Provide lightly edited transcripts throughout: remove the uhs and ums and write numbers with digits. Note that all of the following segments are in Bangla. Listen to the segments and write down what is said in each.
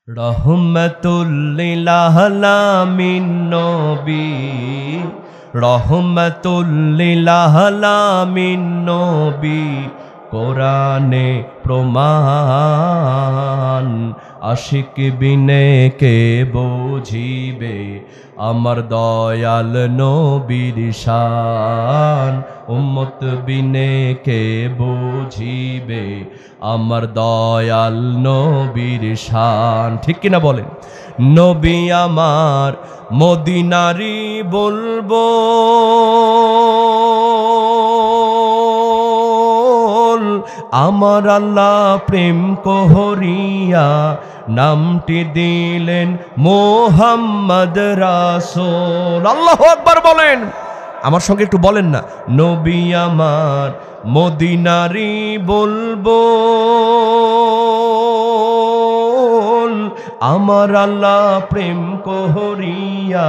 রহমতুল লিল আলামিন নবী, রহমতুল লিল আলামিন নবী, কোরআনে প্রমাণ। আশিক বিনে কে বুঝিবে আমার দয়াল নবীর শান, উম্মত বিনে কে বুঝিবে আমার দয়াল নবীর শান। ঠিক কিনা বলেন? নবী আমার মদিনারি বলবো, আমার আল্লাহ প্রেম কহরিয়া নামটি দিলেন মোহাম্মদ রাসূল। আল্লাহু আকবার বলেন, আমার সঙ্গে একটু বলেন না। নবী আমার মদিনারি বলবো, আমার আল্লাহ প্রেম কহরিয়া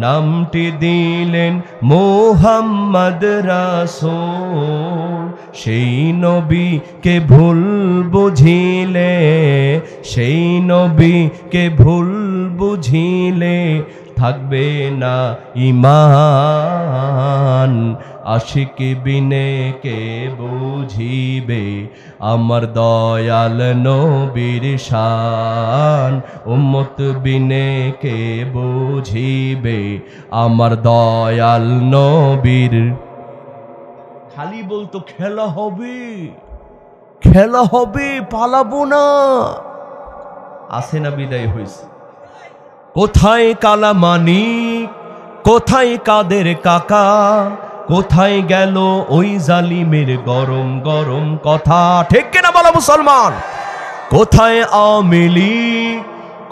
নামটি দিলেন মোহাম্মদ রাসূল। সেই নবীকে ভুল বুঝিলে, সেই নবীকে ভুল বুঝিলে থাকবে না ঈমান। আশিক বিনে কে বুঝিবে আমার দয়াল নবীর শান, উম্মত বিনে কে বুঝিবে আমার দয়াল নবীর। খালি বলতো খেলা হবে, খেলা হবে, পালাবো না। আসে না, বিদায় হয়েছে। কোথায় কালামানিক, কোথায় কাদের কাকা, কোথায় গেল ওই জালিমের গরম গরম কথা? ঠিক কিনা বলো মুসলমান? কোথায় আওয়ামী লীগ,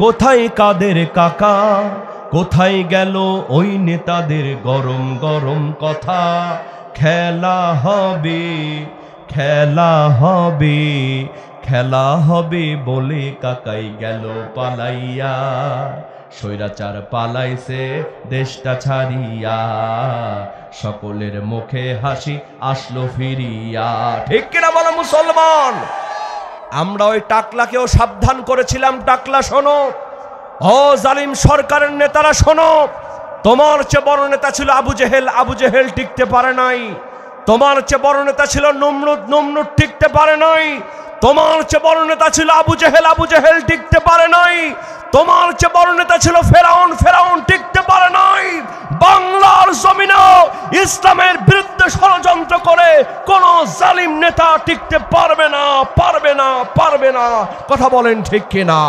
কোথায় কাদের কাকা, কোথায় গেল ওই নেতাদের গরম গরম কথা? খেলা হবে, খেলা হবে, খেলা হবে বলে কাকাই গেল পালাইয়া। স্বৈরাচার পালাইছে দেশটা ছাড়িয়া, সকলের মুখে হাসি আসলো ফিরিয়া। ঠিক কিনা বলো মুসলমান? আমরা ওই টাকলাকেও সাবধান করেছিলাম, টাকলা শোনো, ও জালিম সরকারের নেতারা শোনো, তোমার চেয়ে বড় নেতা ছিল আবু জেহেল, আবু জেহেল টিকতে পারে নাই। তোমার চেয়ে বড় নেতা ছিল নমরুদ, নমরুদ টিকতে পারে নাই। তোমার চেয়ে বড় নেতা ছিল আবু জেহেল, আবু জেহেল টিকতে পারে নাই। তোমার চেয়ে বড় নেতা ছিল ফেরাউন, ফেরাউন টিকতে পারে নাই। বাংলার জমিনে ইসলামের বিরুদ্ধে ষড়যন্ত্র করে কোন জালিম নেতা টিকতে পারবে না, পারবে না, পারবে না। কথা বলেন ঠিক কিনা?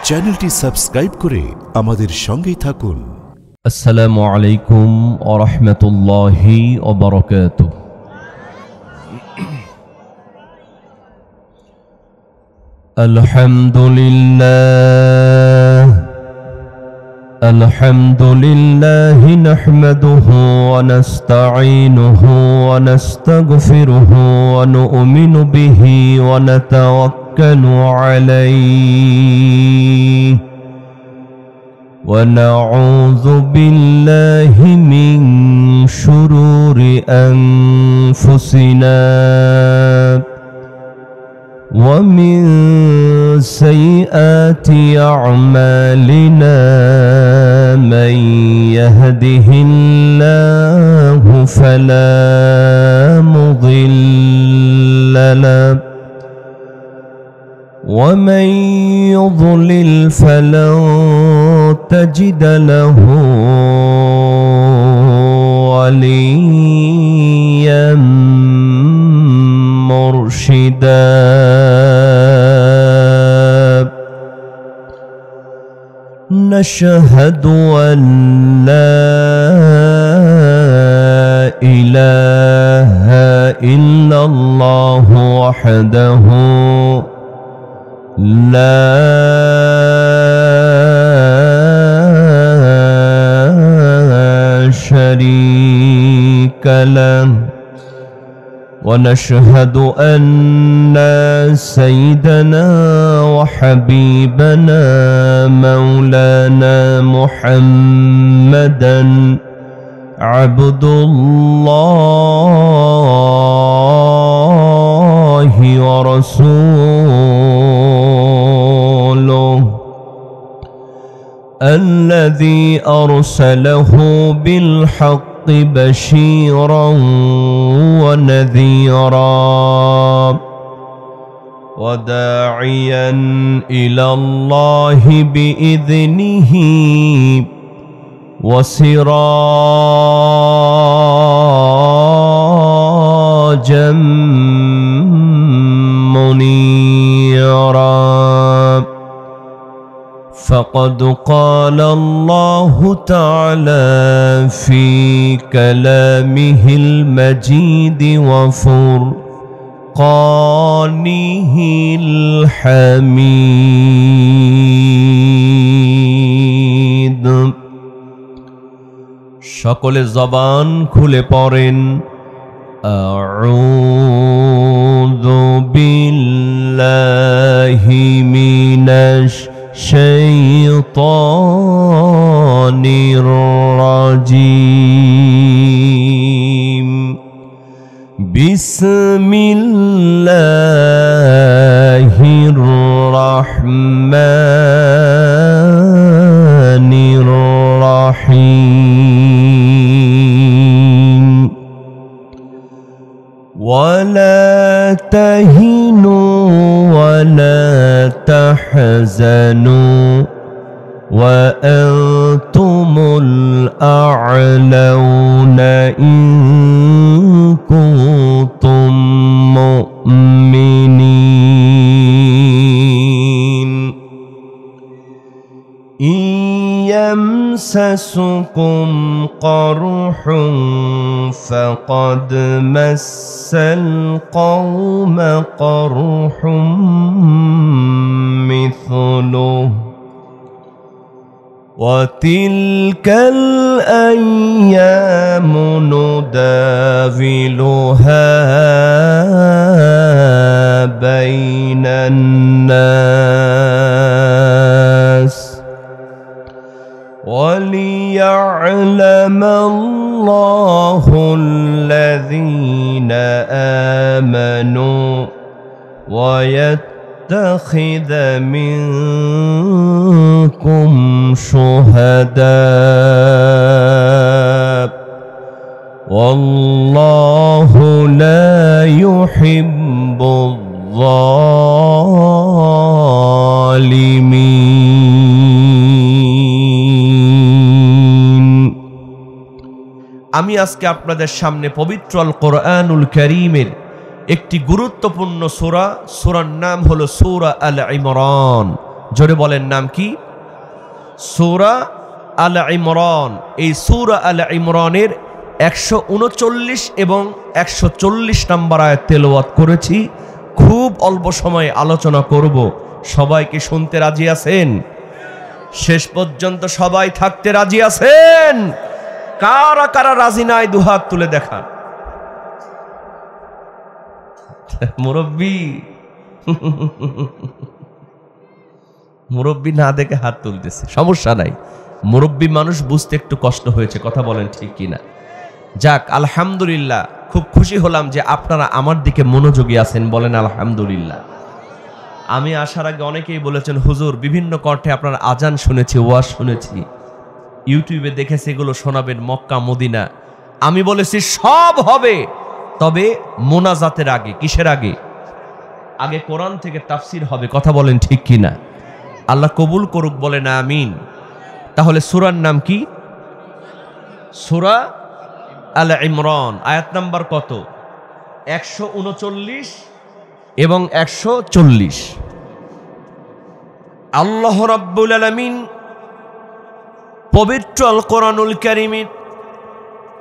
চ্যানেলটি সাবস্ক্রাইব করে আমাদের সঙ্গেই থাকুন। আসসালামু আলাইকুম ওয়া রাহমাতুল্লাহি ওয়া বারাকাতুহু। আলহামদুলিল্লাহ, আলহামদুলিল্লাহি নাহমাদুহু ওয়া নাস্তাঈনুহু ওয়া নাস্তাগফিরুহু ওয়া নু'মিনু বিহি ওয়া নাতাওয়াক্কালু আলাইহি ওয়া নাউযু বিল্লাহি মিন শুরুরি আনফুসিনা ওয়া মিন সাইয়্যাতি আ'মালিনা। মান ইয়াহদিহিল্লাহু ফালা মুদিল্লা লাহু ওয়া মান ইউদ্লিল ফালা তাজিদ লাহু ওয়ালিয়্যান মুরশিদা। নাশহাদু আন লা ইলাহা ইল্লাল্লাহু ওয়াহদাহু লা শারীকা লাহু ওয়া নাশহাদু আন্না সাইয়্যিদানা ওয়া হাবিবানা মাওলানা মুহাম্মাদান আবদুল্লাহি ওয়া রাসূলুহু الذي أرسله بالحق بشيرا ونذيرا وداعيا إلى الله بإذنه وسراجا منيرا فقد قال الله تعالى في كلامه المجيد وفرقانه الحميد সকলে জবান খুলে পড়েন আউযু বিল্লাহি মিনাশ শাইতানির রাজিম বিসমিল্লাহির রাহমানির রাহিম ওয়ালা তাহিনু ওয়ালা তাহজানু وأنتم الأعلون إن كنتم مؤمنين إن يمسسكم قرح فقد مس القوم قرح مثله وتلك الأيام نداولها بين الناس وليعلم الله الذين آمنوا ويتخذ منكم شهداء والله لا يحب الظالمين আমি আজকে আপনাদের সামনে পবিত্র আল কোরআনুল কারীমের একটি গুরুত্বপূর্ণ সূরা, সূরার নাম হলো সূরা আল ইমরান। জোরে বলেন নাম কি? সূরা আল ইমরান। এই সূরা আল ইমরানের 139 এবং 140 নম্বর আয়াত তেলাওয়াত করেছি। খুব অল্প সময়ে আলোচনা করব। সবাইকে শুনতে রাজি আছেন? শেষ পর্যন্ত সবাই থাকতে রাজি আছেন? কারা কারা রাজি নাই দুহাত তুলে দেখান। মুরব্বী মুরব্বী না দেখে হাত তুলতেছে, সমস্যা নাই। মুরব্বী মানুষ বুঝতে একটু কষ্ট হয়েছে, কথা বলেন ঠিক কিনা? যাক, আলহামদুলিল্লাহ, খুব খুশি হলাম যে আপনারা আমার দিকে মনোযোগী আছেন, বলেন আলহামদুলিল্লাহ। আমি আসার আগে অনেকেই বলেছেন হুজুর বিভিন্ন কণ্ঠে আপনার আজান শুনেছি, ওয়াজ শুনেছি, ইউটিউবে দেখেছি এগুলো শোনাবেন মক্কা মদিনা। আমি বলেছি সব হবে, তবে মোনাজাতের আগে। কিসের আগে? আগে কোরআন থেকে তাফসির হবে, কথা বলেন ঠিক কিনা? আল্লাহ কবুল করুক, বলেন আমিন। তাহলে সূরার নাম কি? সূরা আল ইমরান। আয়াত নাম্বার কত? 139 এবং 140। আল্লাহ রাব্বুল আলামিন পবিত্র আল কোরআনুল কারীমের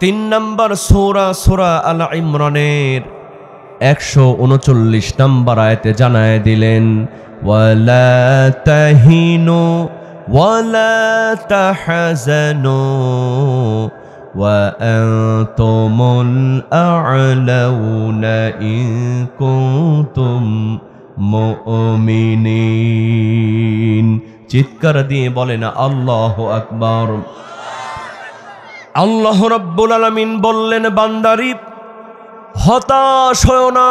3 নম্বর সূরা, সূরা আল ইমরানের 139 নম্বর আয়াতে জানায় দিলেন, ওয়ালা তাহিনু ওয়ালা তাহজানু ওয়া আনতুমুল আ'লাউনা ইন কুনতুম মুমিনিন। চিৎকার দিয়ে বলেন আল্লাহু আকবার। আল্লাহ রাব্বুল আলামিন বললেন, বান্দারি হতাশ হয়ো না,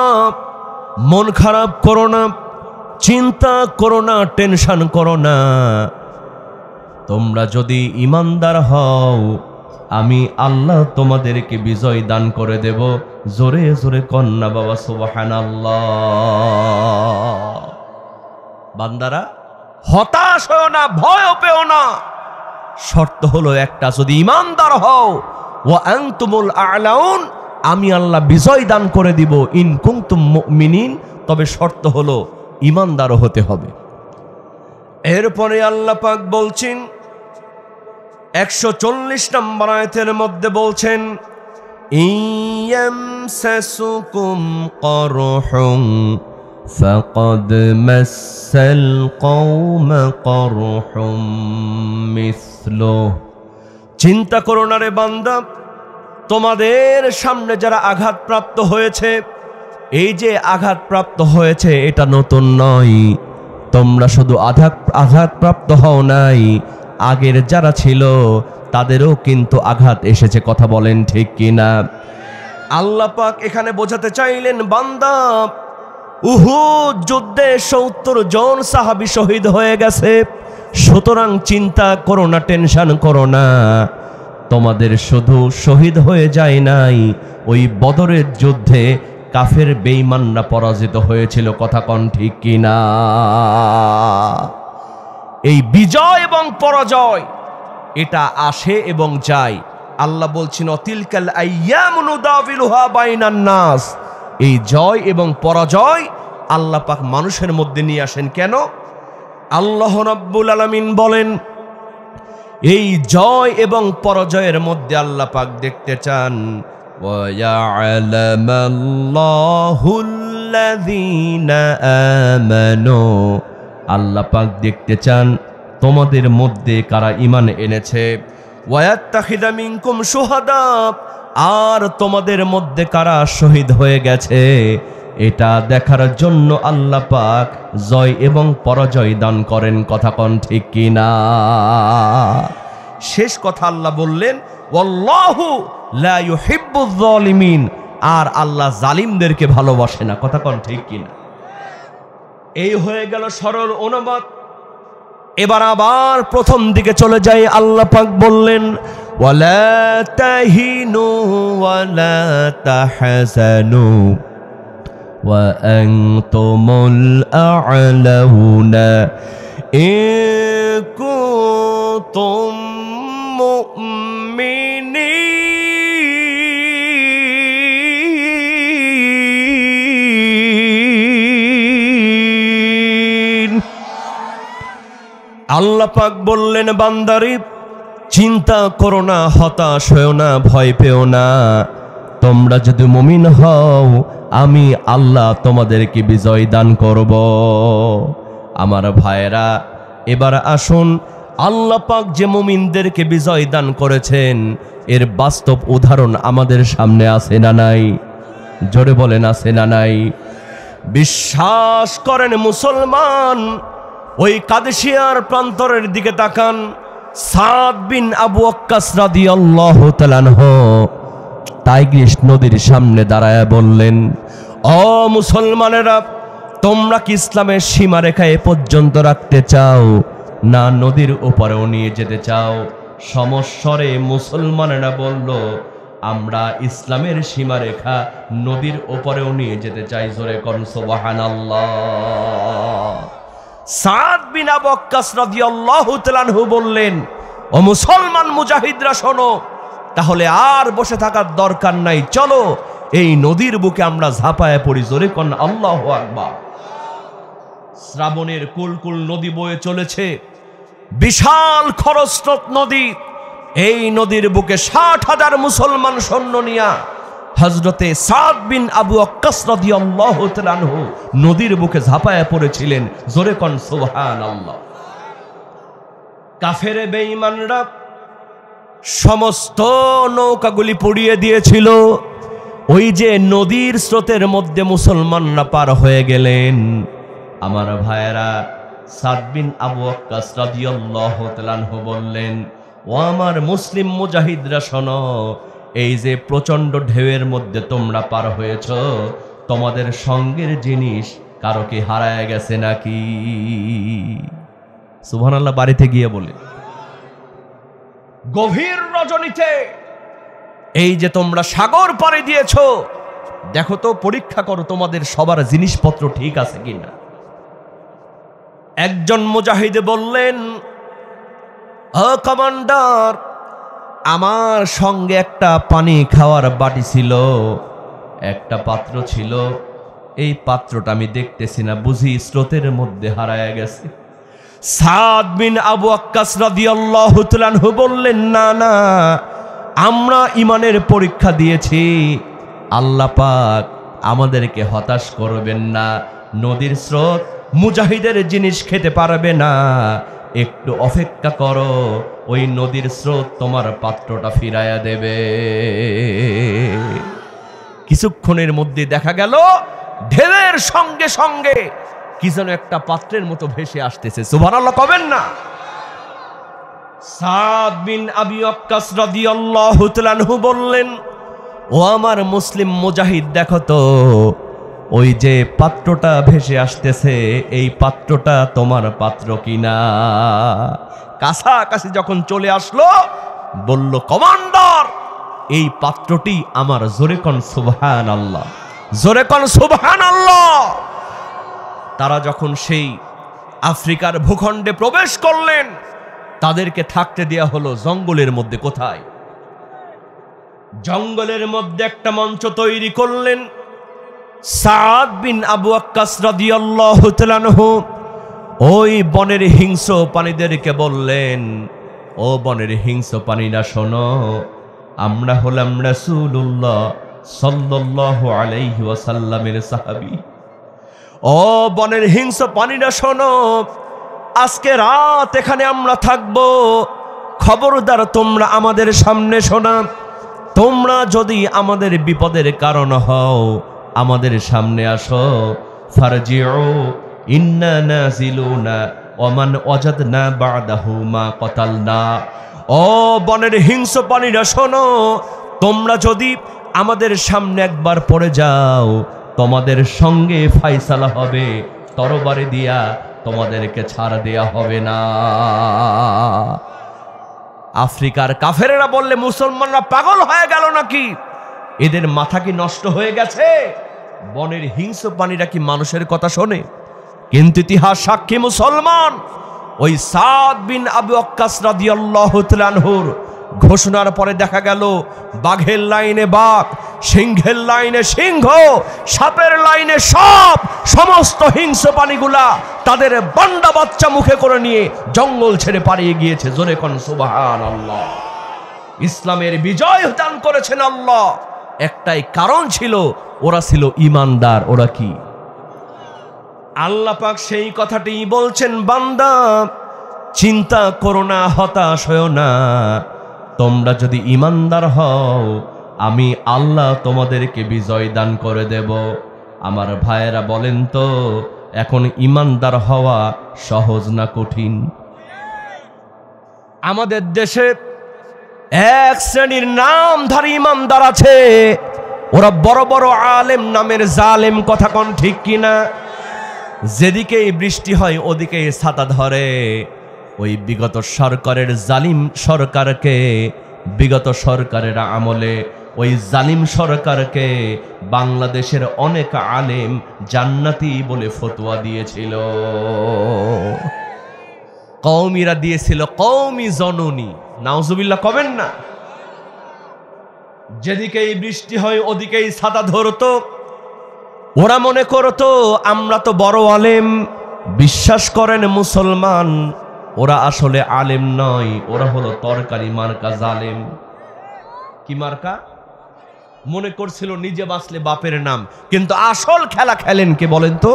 মন খারাপ করো না, চিন্তা করো না, টেনশন করো না। তোমরা যদি ঈমানদার হও আমি আল্লাহ তোমাদেরকে বিজয় দান করে দেব। জোরে জোরে কন্যা বাবা সুবহানাল্লাহ। বান্দারা হতাশ হও না, ভয় পেও না। শর্ত হলো একটা, যদি ঈমানদার হও ওয়া আনতুমুল আ'লাউন, আমি আল্লাহ বিজয় দান করে দিব। ইন কুনতুম মুমিনিন, তবে শর্ত হলো ঈমানদার হতে হবে। এরপরে আল্লাহ পাক বলছেন 140 নম্বর আয়াতের মধ্যে বলছেন, ইয়ামসাসুকুম করহুম ফাকাদ মাসাল কওমা করহুম মিসলু। চিন্তা করো না রে বান্দা, তোমাদের সামনে যারা আঘাতপ্রাপ্ত হয়েছে, এই যে আঘাতপ্রাপ্ত হয়েছে এটা নতুন নয়। তোমরা শুধু আঘাতপ্রাপ্ত হও নাই, আগের যারা ছিল তাদেরও কিন্তু আঘাত এসেছে। কথা বলেন ঠিক কিনা? আল্লাহ পাক এখানে বোঝাতে চাইলেন, বান্দা উহুদ যুদ্ধে 70 জন সাহাবী শহীদ হয়ে গেছে। সুতরাং চিন্তা করো না, টেনশন করো না। তোমাদের শুধু শহীদ হয়ে যায় নাই, ওই বদরের যুদ্ধে কাফের বেঈমানরা পরাজিত হয়েছিল। কথা কন ঠিক কিনা? এই বিজয় এবং পরাজয় এটা আসে এবং যায়। আল্লাহ বলছেন, অতিলকাল আইয়ামু নুদাবিলুহা বাইনান নাস। এই জয় এবং পরাজয় আল্লাহ পাক মানুষের মধ্যে নিয়ে আসেন। কেন? আল্লাহ রাব্বুল আলামিন বলেন, এই জয় এবং পরাজয়ের মধ্যে আল্লাহ পাক দেখতে চান ওয়া ইয়া'লামাল্লাহুল্লাযীনা আমানু। আল্লাহ পাক দেখতে চান তোমাদের মধ্যে কারা ঈমান এনেছে। ওয়া ইয়াত্তাখিযা মিনকুম শুহাদা, আর তোমাদের মধ্যে কারা শহীদ হয়ে গেছে। এটা দেখার জন্য আল্লাহ পাক জয় এবং পরাজয় দান করেন। কথা কন ঠিক কিনা? শেষ কথা আল্লাহ বললেন, ওয়াল্লাহু লা ইউহিব্বুয যালিমিন, আর আল্লাহ জালিমদেরকে ভালোবাসে না। কথা কন ঠিক কিনা? এই হয়ে গেল সরল অনুবাদ। এবার আবার প্রথম দিকে চলে যাই। আল্লাহ পাক বললেন, ওয়ালা তাহিনু ওয়ালা তাহজানু ওয়া আনতুমুল আ'লাউনা ইন কুনতুম মুমিনিন। আল্লাহ পাক বললেন, বান্দারে চিন্তা করো না, হতাশ হয়েও না, ভয় পেও না। তোমরা যদি মুমিন হও আমি আল্লাহ তোমাদেরকে বিজয় দান করব। আমার ভাইয়েরা, এবার আসুন, আল্লাহ পাক যে মুমিনদেরকে বিজয় দান করেছেন এর বাস্তব উদাহরণ আমাদের সামনে আছে না নাই? জোরে বলেন, আছে না নাই? বিশ্বাস করেন মুসলমান, ওই কাদেশিয়ার প্রান্তরের দিকে তাকান। সাদ বিন আবু ওয়াক্কাস রাদিয়াল্লাহু তাআলা আনহু টাইগ্রিস নদীর সামনে দাঁড়ায় বললেন, ও মুসলমানেরা, তোমরা কি ইসলামের সীমারেখা এ পর্যন্ত রাখতে চাও, না নদীর ওপারেও নিয়ে যেতে চাও? সমস্বরে মুসলমানেরা বলল, আমরা ইসলামের সীমারেখা নদীর ওপারেও নিয়ে যেতে চাই। জোরে কোন সুবহানাল্লাহ। সাদ বিন আবু ওয়াক্কাস রাদিয়াল্লাহু তাআলা আনহু বললেন, ও মুসলমান মুজাহিদরা শোনো, তাহলে আর বসে থাকার দরকার নাই, চলো এই নদীর বুকে আমরা ঝাঁপায় পড়ি। জোরে কোন আল্লাহু আকবার। শ্রাবণের কুলকুল নদী বয়ে চলেছে, বিশাল খরস্রোত নদী। এই নদীর বুকে 60,000 মুসলমান সৈন্য নিয়া হযরতে সাদ বিন আবু ওয়াক্কাস রাদিয়াল্লাহু তাআলা আনহু নদীর বুকে ঝাঁপায় পড়েছিলেন। জোরে কোন সুবহানাল্লাহ। কাফের বেঈমানরা সমস্ত নৌকাগুলি পুড়িয়ে দিয়েছিল। ওই যে নদীর স্রোতের মধ্যে মুসলমানরা পার হয়ে গেলেন। আমার ভাইয়েরা, সাদ বিন আবু ওয়াক্কাস রাদিয়াল্লাহু তাআলা আনহু বললেন, ও আমার মুসলিম মুজাহিদরা শোনো, এই যে প্রচন্ড ঢেউয়ের মধ্যে তোমরা পার হয়েছ, তোমাদের সঙ্গের জিনিস কারো কি হারায় গেছে নাকি? সুবহানাল্লাহ। বাড়িতে গিয়ে বলে, গভীর রজনীতে এই যে তোমরা সাগর পাড়ি দিয়েছ, দেখো তো, পরীক্ষা করো তোমাদের সবার জিনিসপত্র ঠিক আছে কিনা। একজন মুজাহিদ বললেন, ও কমান্ডার, আমার সঙ্গে একটা পানি খাওয়ার বাটি ছিল, একটা পাত্র ছিল, এই পাত্রটা আমি দেখতেছি না, বুঝি স্রোতের মধ্যে হারায় গেছে। সাদ বিন আবু ওয়াক্কাস রাদিয়াল্লাহু তাআলা আনহু বললেন, না না, আমরা ঈমানের পরীক্ষা দিয়েছি, আল্লাহ পাক আমাদেরকে হতাশ করবেন না। নদীর স্রোত মুজাহিদের জিনিস খেতে পারবে না, একটু অপেক্ষা করো, ওই নদীর স্রোত তোমার পাত্রটা ফিরাইয়া দেবে। কিছুক্ষণের মধ্যে দেখা গেল ঢেউয়ের সঙ্গে সঙ্গে কি যেন একটা পাত্রের মতো ভেসে আসতেছে। সুবহানাল্লাহ কবেন না। সাদ বিন আবি ওয়াক্কাস রাদিয়াল্লাহু তাআলা আনহু বললেন, ও আমার মুসলিম মুজাহিদ, দেখো তো, ওই যে পাত্রটা ভেসে আসতেছে, এই পাত্রটা তোমার পাত্র কিনা। কাছাকাছি যখন চলে আসলো, বলল, কমান্ডার, এই পাত্রটি আমার। জোরে কোন সুবহানাল্লাহ, জোরে কোন সুবহানাল্লাহ। তারা যখন সেই আফ্রিকার ভূখণ্ডে প্রবেশ করলেন, তাদেরকে থাকতে দেয়া হলো জঙ্গলের মধ্যে। কোথায়? জঙ্গলের মধ্যে একটা মঞ্চ তৈরি করলেন। সাদ বিন আবু ওয়াক্কাস রাদিয়াল্লাহু তাআলা আনহু ওই বনের হিংস্র প্রাণীদেরকে বললেন, ও বনের হিংস্র প্রাণীরা শোনো, আমরা হলাম রাসূলুল্লাহ সাল্লাল্লাহু আলাইহি ওয়াসাল্লামের সাহাবী। ও বনের হিংস্র প্রাণীরা শোনো, আজকে রাত এখানে আমরা থাকবো, খবরদার তোমরা আমাদের সামনে শোনা, তোমরা যদি আমাদের বিপদের কারণ হও, আমাদের সামনে আসো। ফারজিউ ইন্না নাজিলুনা ওমান ওয়াজাদনা বাদাহু মা কতালনা। ও বনের হিংস্র প্রাণীরা শোনো, তোমরা যদি আমাদের সামনে একবার পড়ে যাও, তোমাদের সঙ্গে ফায়সালা হবে, তরবারি দিয়া তোমাদেরকে ছাড় দেয়া হবে না। আফ্রিকার কাফেরেরা বললে, মুসলমানরা পাগল হয়ে গেল নাকি? এদের মাথা কি নষ্ট হয়ে গেছে? বনের হিংস্র প্রাণীরা কি মানুষের কথা শোনে? কিন্তু ইতিহাস সাক্ষী, মুসলমান ওই সাদ বিন আবু ওয়াক্কাস রাদিয়াল্লাহু তাআলা আনহুর ঘোষণার পরে দেখা গেল বাঘের লাইনে বাঘ, সিংহের লাইনে সিংহ, সাপের লাইনে সাপ, সমস্ত হিংস্র প্রাণীগুলা তাদের বান্ডা বাচ্চা মুখে করে নিয়ে জঙ্গল ছেড়ে পালিয়ে গিয়েছে। জোরে কোন সুবহানাল্লাহ। ইসলামের বিজয় দান করেছেন আল্লাহ। একটাই কারণ ছিল, ওরা ছিল ঈমানদার। ওরা কি? আল্লাহ পাক সেই কথাটি বলছেন, বান্দা চিন্তা করো না, হতাশ হয়ো না, তোমরা যদি ঈমানদার হও, আমি আল্লাহ তোমাদেরকে বিজয় দান করে দেব। আমার ভাইয়েরা বলেন তো, এখন ঈমানদার হওয়া সহজ না কঠিন? আমাদের দেশে এক শ্রেণীর নামধারী ঈমানদার আছে, ওরা বড় বড় আলেম নামের জালেম। কথা কোন ঠিক কিনা? যেদিকেই বৃষ্টি হয় ওদিকেই ছাতা ধরে। ওই বিগত সরকারের জালিম সরকারকে, বিগত সরকারের আমলে ওই জালিম সরকারকে বাংলাদেশের অনেক আলেম জান্নাতি বলে ফতোয়া দিয়েছিল। কওমিরা দিয়েছিল কওমি জননী। নাউজুবিল্লাহ কবেন না। যেদিকেই বৃষ্টি হয় ওদিকেই ছাতা ধরতো। ওরা মনে করতো আমরা তো বড় আলেম। বিশ্বাস করেন মুসলমান, ওরা আসলে আলেম নয়, ওরা হলো তরকারি মার্কা জালেম। কি মার্কা? মনে করছিল নিজে বাঁচলে বাপের নাম, কিন্তু আসল খেলা খেলেন কে বলেন তো?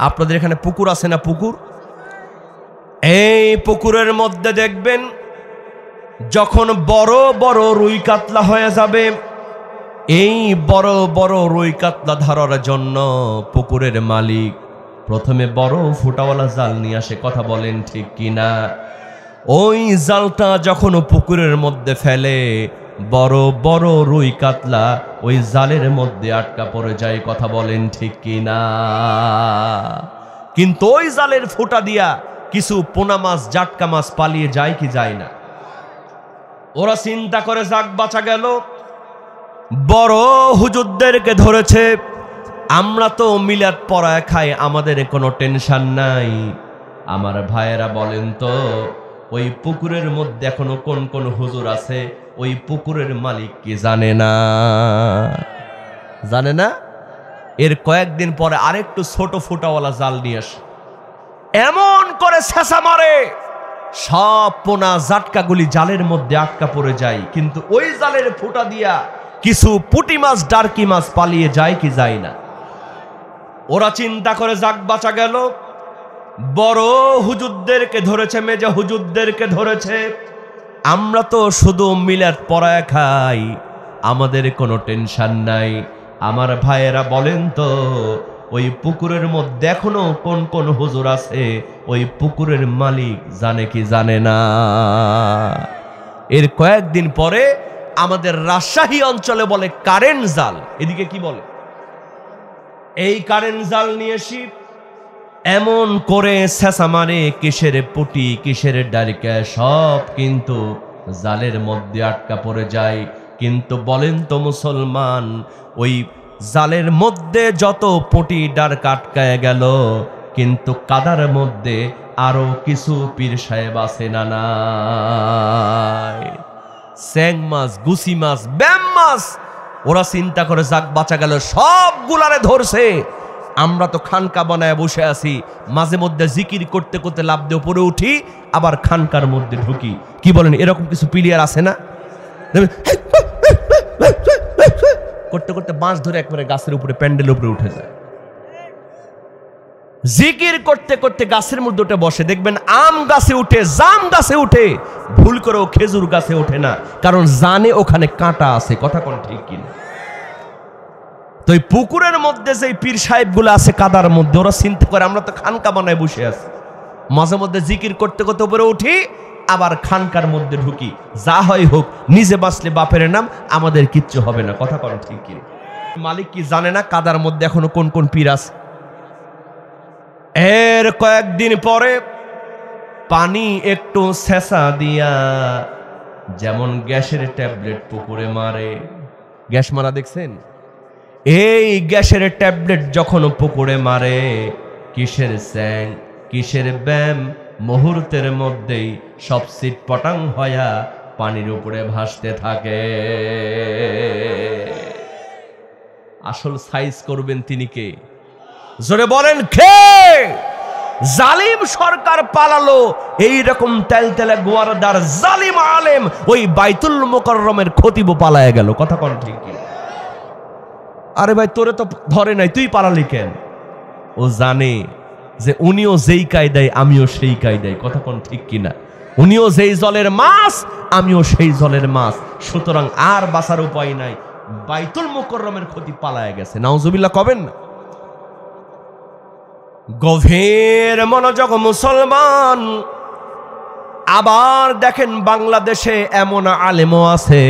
আপনাদের এখানে পুকুর আছে না? পুকুর, এই পুকুরের মধ্যে দেখবেন যখন বড় বড় রুই কাতলা হয়ে যাবে, এই বড় বড় রুই কাতলা ধরার জন্য পুকুরের মালিক প্রথমে বড় ফুটাওয়ালা জাল নিয়ে আসে। কথা বলেন ঠিক কিনা? ওই জালটা যখন পুকুরের মধ্যে ফেলে, বড় বড় রুই কাতলা ওই জালের মধ্যে আটকা পড়ে যায়। কথা বলেন ঠিক কিনা? কিন্তু ওই জালের ফুটা দিয়া কিছু পোনা মাছ, জাটকা মাছ পালিয়ে যায় কি যায় না? ওরা চিন্তা করে যাক বাঁচা গেল, বড় হুজুরদেরকে ধরেছে, আমরা তো মিলাদ পড়ায় খাই, আমাদের কোনো টেনশন নাই। আমার ভাইয়েরা বলেন তো, ওই পুকুরের মধ্যে এখনো কোন কোন হুজুর আছে ওই পুকুরের মালিক কি জানে না? জানে না? এর কয়েকদিন পরে আরেকটু ছোট ফুটাওয়ালা জাল নিয়ে আসে, এমন করে ছেঁচা মারে সব পোনা জাটকাগুলি জালের মধ্যে আটকা পড়ে যায়, কিন্তু ওই জালের ফুটা দিয়া কিছু পুঁটি মাছ ডার্কি মাছ পালিয়ে যায় কি যায় না। ওরা চিন্তা করে যাক বাঁচা গেল, বড় হুজুরদেরকে ধরেছে, মেজা হুজুরদেরকে ধরেছে, আমরা তো শুধু মিলাদ পড়ায় খাই, আমাদের কোনো টেনশন নাই। আমার ভাইয়েরা বলেন তো, ওই পুকুরের মধ্যে এখনো কোন কোন হুজুর আছে ওই পুকুরের মালিক জানে কি জানে না? এর কয়েকদিন পরে আমাদের রাজশাহী অঞ্চলে বলে কারেন্ট জাল, এদিকে কি বলে? এই কারেন্ট জাল নিয়ে শিব এমন করে ছেঁচা মারে, কিসের পুটি কিসের ডারিকা সব কিন্তু জালের মধ্যে আটকা পড়ে যায়। কিন্তু বলেন তো মুসলমান, ওই জালের মধ্যে যত পুটি ডারকা আটকায় গেল, কিন্তু কাদার মধ্যে আরো কিছু পীর সাহেব আছে না নাই? স্যাং মাছ, গুছি মাছ, ব্যাম মাছ, ওরা চিন্তা করে যাক বাঁচা গেল, সবগুলারে ধরছে। আমরা তো খানকা বানায় বসে আছি, মাঝে মধ্যে জিকির করতে করতে লাভ দিয়ে উপরে উঠি, আবার খানকার মধ্যে ঢুকি। কি বলেন, এরকম কিছু প্লেয়ার আছে না? করতে করতে বাঁশ ধরে একবারে গাছের উপরে, প্যান্ডেল উপরে উঠে যায়। জিকির করতে করতে গাছের মধ্যে উঠে বসে, দেখবেন আম গাছে উঠে, জাম গাছে উঠে, ভুল করেও খেজুর গাছে ওঠে না, কারণ জানে ওখানে কাঁটা আছে। কথা কোন ঠিক কিনা? তো এই পুকুরের মধ্যে যে পীর সাহেব গুলো আছে কাদার মধ্যে, ওরা চিন্তা করে আমরা তো খানকা বানায় বসে আছি, মাঝে মধ্যে জিকির করতে করতে উপরে উঠি, আবার খানকার মধ্যে ঢুকি, যা হয় হোক, নিজে বাঁচলে বাপের নাম, আমাদের কিচ্ছু হবে না। কথা কোন ঠিক কিনা? মালিক কি জানে না কাদার মধ্যে এখনো কোন কোন পীর আছে? এর কয়েকদিন পরে পানি একটু ছেঁচা দিয়া, যেমন গ্যাসের ট্যাবলেট পুকুরে মারে, গ্যাস মারা দেখছেন? এই গ্যাসের ট্যাবলেট যখন পুকুরে মারে, কিসের স্যাং কিসের ব্যাম, মুহূর্তের মধ্যেই সব সিট পটাং হয়া পানির উপরে ভাসতে থাকে। আসল সাইজ করবেন তিনি কে? জোরে বলেন কে? জালিম সরকার পালালো, এই রকম তেলতেলে গোয়ারদার জালিম আলেম ওই বাইতুল মুকাররমের খতিব পালায় গেল। কথা কোন ঠিক কি? আরে ভাই, তোরে তো ধরে নাই, তুই পালালি কেন? ও জানে যে উনিও যেই কায়দায় আমিও সেই কায়দায়। কথা কোন ঠিক কিনা? উনিও যেই জলের মাছ আমিও সেই জলের মাছ, সুতরাং আর বাঁচার উপায় নাই, বাইতুল মুকাররমের ক্ষতি পালায় গেছে। নাউজুবিল্লাহ কবেন না? গভীর মনোযোগ মুসলমান, আবার দেখেন বাংলাদেশে এমন আলেমও আছে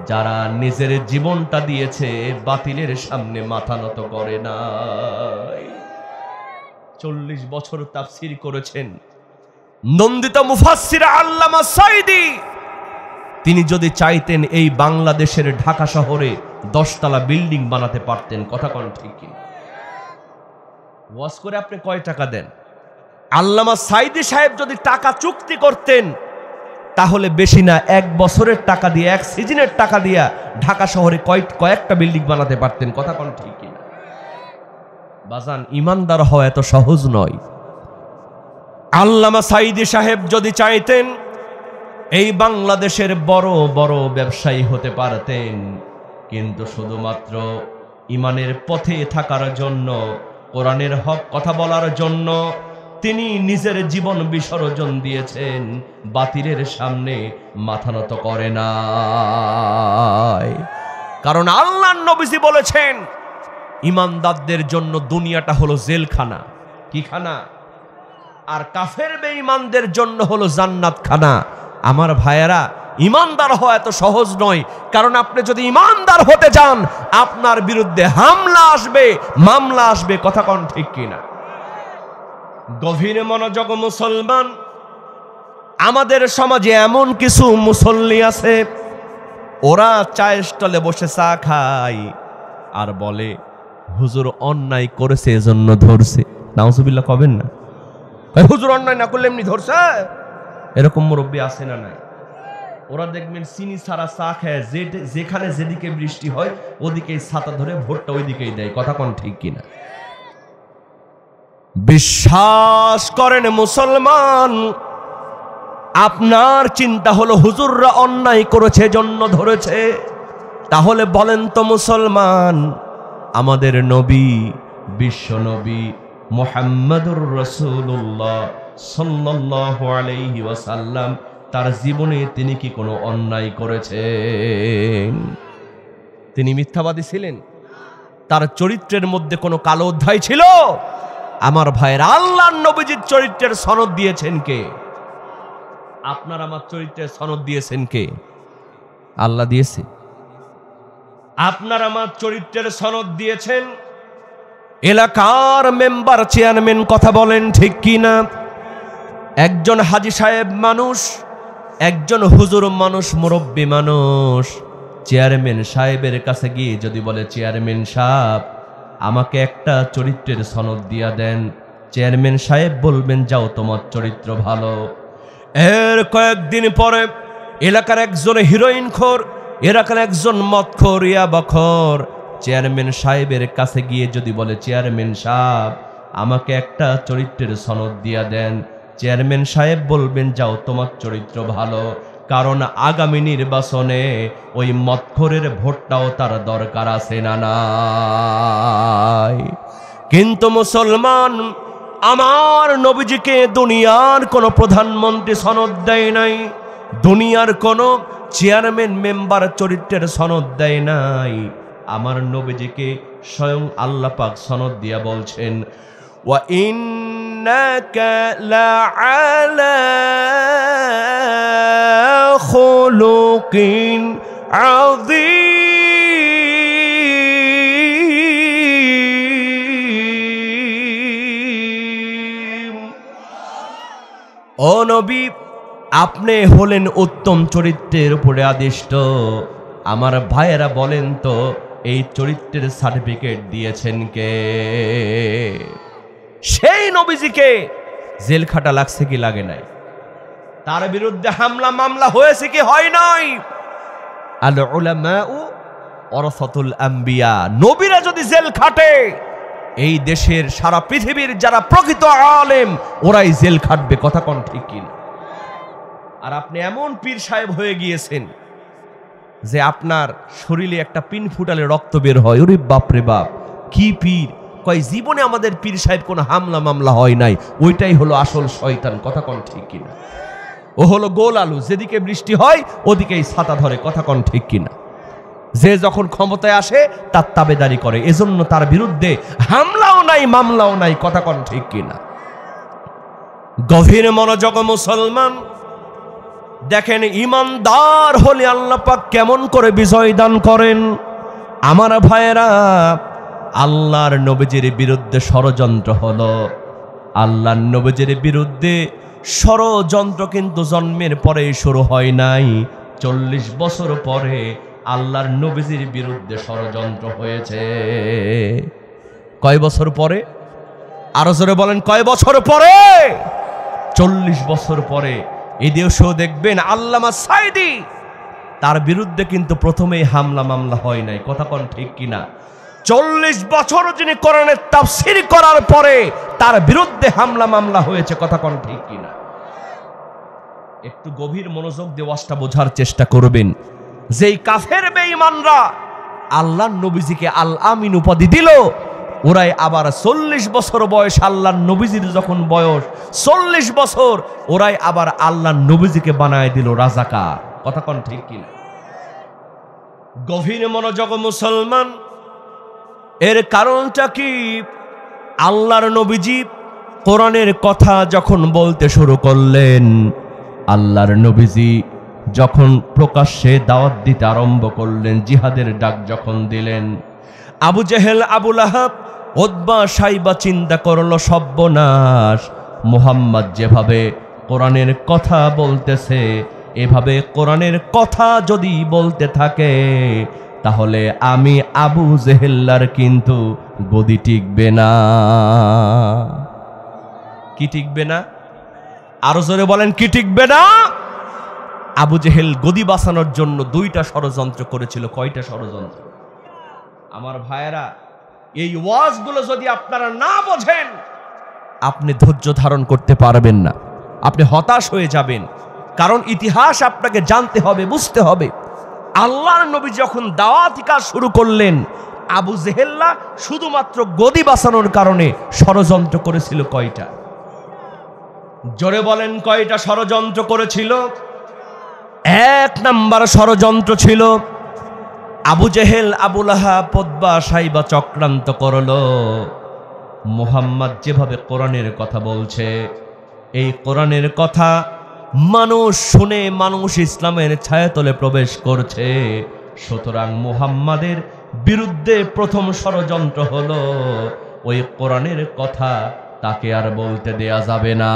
যারা নিজের জীবনটা দিয়েছে, বাতিলের সামনে মাথা নত করে নাই। 40 বছর তাফসীর করেছেন নন্দিত মুফাসসির আল্লামা সাঈদী। তিনি যদি চাইতেন এই বাংলাদেশের ঢাকা শহরে 10 তলা বিল্ডিং বানাতে পারতেন। কথা কোন ঠিক কি? ওয়াজ করে আপনি কয় টাকা দেন? আল্লামা সাঈদী সাহেব যদি টাকা চুক্তি করতেন, তাহলে বেশি না 1 বছরের টাকা দিয়ে, 1 সিজনের টাকা দিয়া ঢাকা শহরে কয়েকটা বিল্ডিং বানাতে পারতেন। কথা কোন ঠিক কিনা? বাজান, ইমানদার হওয়া এত সহজ নয়। আল্লামা সাঈদী সাহেব যদি চাইতেন এই বাংলাদেশের বড় বড় ব্যবসায়ী হতে পারতেন, কিন্তু শুধুমাত্র ইমানের পথে থাকার জন্য, কোরআনের হক কথা বলার জন্য তিনি নিজের জীবন বিসর্জন দিয়েছেন, বাতিলের সামনে মাথা নত করে নাই। কারণ আল্লাহর নবীজি বলেছেন, ইমানদারদের জন্য দুনিয়াটা হলো জেলখানা। কি খানা? আর কাফের বেঈমানদের জন্য হলো জান্নাত খানা। আমার ভাইয়েরা, ইমানদার হওয়া এত সহজ নয়, কারণ আপনি যদি ইমানদার হতে যান, আপনার বিরুদ্ধে হামলা আসবে, মামলা আসবে। কথা কোন ঠিক কিনা? গভীর মনোযোগ মুসলমান, আমাদের সমাজে এমন কিছু মুসল্লি আছে, ওরা চায়ের স্টলে বসে চা খায় আর বলে হুজুর অন্যায় করেছে এজন্য ধরছে। নাউজুবিল্লাহ কবেন না? হুজুর অন্যায় না করলে এমনি ধরছে। এরকম মুরব্বী আছে না নাই? ওরা দেখবেন চিনি ছাড়া চা খায়, যেখানে যেদিকে বৃষ্টি হয় ওদিকেই ছাতা ধরে ভোটটা ওইদিকেই দেয়। কথা কোন ঠিক কিনা? বিশ্বাস করেন মুসলমান, আপনার চিন্তা হলো হুজুররা অন্যায় করেছে জন্য ধরেছে। তাহলে বলেন তো মুসলমান, আমাদের নবী, বিশ্ব নবী মুহাম্মদুর রাসূলুল্লাহ সাল্লাল্লাহু আলাইহি ওয়াসাল্লাম তার জীবনে তিনি কি কোনো অন্যায় করেছেন? তিনি মিথ্যাবাদী ছিলেন? তার চরিত্রের মধ্যে কোনো কালো অধ্যায় ছিল? আমার ভাইয়ের, আল্লাহর নবীজির চরিত্রের সনদ দিয়েছেন কে? আপনার আমার চরিত্রের সনদ দিয়েছেন কে? আল্লাহ দিয়েছে। আপনার আমার চরিত্রের সনদ দিয়েছেন এলাকার মেম্বার, চেয়ারম্যান। কথা বলেন ঠিক কি না? একজন হাজী সাহেব মানুষ, একজন হুজুর মানুষ, মুরব্বী মানুষ চেয়ারম্যান সাহেবের কাছে গিয়ে যদি বলে, চেয়ারম্যান সাহেব আমাকে একটা চরিত্রের সনদ দিয়া দেন, চেয়ারম্যান সাহেব বলবেন যাও তোমার চরিত্র ভালো। এর কয়েকদিন পরে এলাকার একজন হিরোইন খোর, এলাকার একজন মদখোর, ইয়াবাখোর চেয়ারম্যান সাহেবের কাছে গিয়ে যদি বলে, চেয়ারম্যান সাহেব আমাকে একটা চরিত্রের সনদ দিয়া দেন, চেয়ারম্যান সাহেব বলবেন যাও তোমার চরিত্র ভালো। কারণ আগামী নির্বাচনে ওই মদখোরের ভোটটাও তার দরকার আছে না নাই? কিন্তু মুসলমান, আমার নবীজিকে দুনিয়ার কোন প্রধানমন্ত্রী সনদ দেয় নাই, দুনিয়ার কোন চেয়ারম্যান মেম্বার চরিত্রের সনদ দেয় নাই। আমার নবীজিকে স্বয়ং আল্লাহ পাক সনদ দিয়া বলছেন, ওয়া ইন্নাকা লাআলা খুলুকিন আযীম। ও নবী, আপনি হলেন উত্তম চরিত্রের উপরে আদিষ্ট। আমার ভাইয়েরা বলেন তো, এই চরিত্রের সার্টিফিকেট দিয়েছেন কে? সেই নবীজিকে জেল খাটা লাগছে কি লাগে নাই? তার বিরুদ্ধে হামলা মামলা হয়েছে কি হয় নাই? আল উলামাউ ওয়ারাসাতুল আম্বিয়া। নবীরা যদি জেল খাটে, এই দেশের সারা পৃথিবীর যারা প্রকৃত আলেম ওরাই জেল খাটবে। কথা কোন ঠিক কিনা? আর আপনি এমন পীর সাহেব হয়ে গিয়েছেন যে আপনার শরীরে একটা পিন ফুটালে রক্ত বের হয়। ওরে বাপরে বাপ, কি পীর! কয় জীবনে আমাদের পীর সাহেব কোনো হামলা মামলা হয় নাই, ওইটাই হলো আসল শয়তান। কথা কোন ঠিক কিনা? ও হলো গোল আলু, যেদিকে বৃষ্টি হয় ওদিকেই ছাতা ধরে। কথা কোন ঠিক কিনা? যে যখন ক্ষমতায় আসে তার তাবেদারি করে, এজন্য তার বিরুদ্ধে হামলাও নাই মামলাও নাই। কথা কোন ঠিক কিনা? গভীর মনোযোগ মুসলমান, দেখেন ইমানদার হলে আল্লাহ পাক কেমন করে বিজয় দান করেন। আমার ভাইয়েরা, আল্লাহর নবীজির বিরুদ্ধে ষড়যন্ত্র হলো। আল্লাহর নবীজির বিরুদ্ধে ষড়যন্ত্র কিন্তু জন্মের পরেই শুরু হয় নাই, 40 বছর পরে আল্লাহর নবীজির বিরুদ্ধে ষড়যন্ত্র হয়েছে। কয় বছর পরে? আরো জোরে বলেন, কয় বছর পরে? 40 বছর পরে। এই দেশেও দেখবেন আল্লামা সাইদি, তার বিরুদ্ধে কিন্তু প্রথমেই হামলা মামলা হয় নাই। কথা কোন ঠিক কিনা? 40 বছর যিনি কোরআনের তাফসীর করার পরে তার বিরুদ্ধে হামলা মামলা হয়েছে। কথা কোন ঠিক কিনা? একটু গভীর মনোযোগ দিয়ে ওয়াজটা বোঝার চেষ্টা করবেন। যেই কাফের বেঈমানরা আল্লাহর নবীজিকে আল আমিন উপাধি দিল, ওরাই আবার 40 বছর বয়স, আল্লাহর নবীজির যখন বয়স 40 বছর, ওরাই আবার আল্লাহর নবীজিকে বানায় দিল রাজাকার। কথা কোন ঠিক কিনা? গভীর মনোযোগ মুসলমান, এর কারণটা কি? আল্লাহর নবীজি কোরআনের কথা যখন বলতে শুরু করলেন, আল্লাহর নবীজি যখন প্রকাশ্যে দাওয়াত দিতে আরম্ভ করলেন, জিহাদের ডাক যখন দিলেন, আবু জেহেল, আবু লাহাব, উতবা, সাইবা চিন্তা করলো সর্বনাশ, মুহাম্মদ যেভাবে কোরআনের কথা বলতেছে। এভাবে কোরআনের কথা যদি বলতে থাকে তাহলে আমি আবু জেহেল্লার কিন্তু গদি টিকবে না। কি টিকবে না? আরো জোরে বলেন, কি টিকবে না? আবু জেহেল গদি বাঁচানোর জন্য 2টা ষড়যন্ত্র করেছিল। কয়টা ষড়যন্ত্র? আমার ভাইয়েরা, এই ওয়াজগুলো যদি আপনারা না বোঝেন আপনি ধৈর্য ধারণ করতে পারবেন না, আপনি হতাশ হয়ে যাবেন। কারণ ইতিহাস আপনাকে জানতে হবে, বুঝতে হবে। আল্লাহর নবী যখন দাওয়াতি কাজ শুরু করলেন, আবু জেহেল্লা শুধুমাত্র গদি বাঁচানোর কারণে ষড়যন্ত্র করেছিল কয়টা? জোরে বলেন, কয়টা ষড়যন্ত্র করেছিল? 1 নাম্বার ষড়যন্ত্র ছিল আবু জেহেল, আবু লাহাব, উতবা, সাইবা চক্রান্ত করলো। মুহাম্মদ যেভাবে কোরআনের কথা বলছে, এই কোরআনের কথা মানুষ শুনে মানুষ ইসলামের ছায়াতলে প্রবেশ করছে। সুতরাং মুহাম্মাদের বিরুদ্ধে প্রথম ষড়যন্ত্র হলো ওই কোরআনের কথা তাকে আর বলতে দেয়া যাবে না।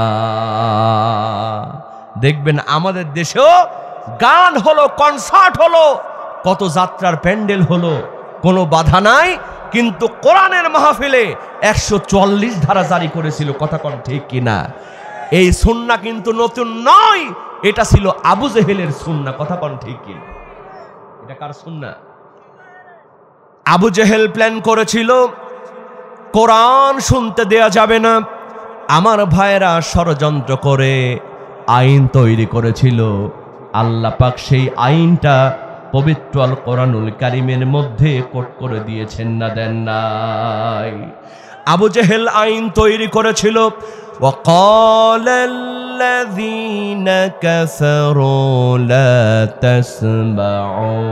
দেখবেন আমাদের দেশেও গান হলো, কনসার্ট হলো, কত যাত্রার প্যান্ডেল হলো, কোনো বাধা নাই, কিন্তু কোরআনের মাহফিলে 144 ধারা জারি করেছিল। কথা কোন ঠিক কিনা? এই সুন্নাহ কিন্তু নতুন নয়, এটা ছিল আবু জেহেলের সুন্নাহ। কথা কোন ঠিক কিনা? এটা কার সুন্নাহ? আবু জেহেল প্ল্যান করেছিল কোরআন শুনতে দেয়া যাবে না। আমার ভাইয়েরা ষড়যন্ত্র করে আইন তৈরি করেছিল। আল্লাহ পাক সেই আইনটা পবিত্র আল কোরআনুল কারীমের মধ্যে কোট করে দিয়েছেন না দেন নাই? আবু জেহেল আইন তৈরি করেছিল, وقال الذين كفروا لا تسمعوا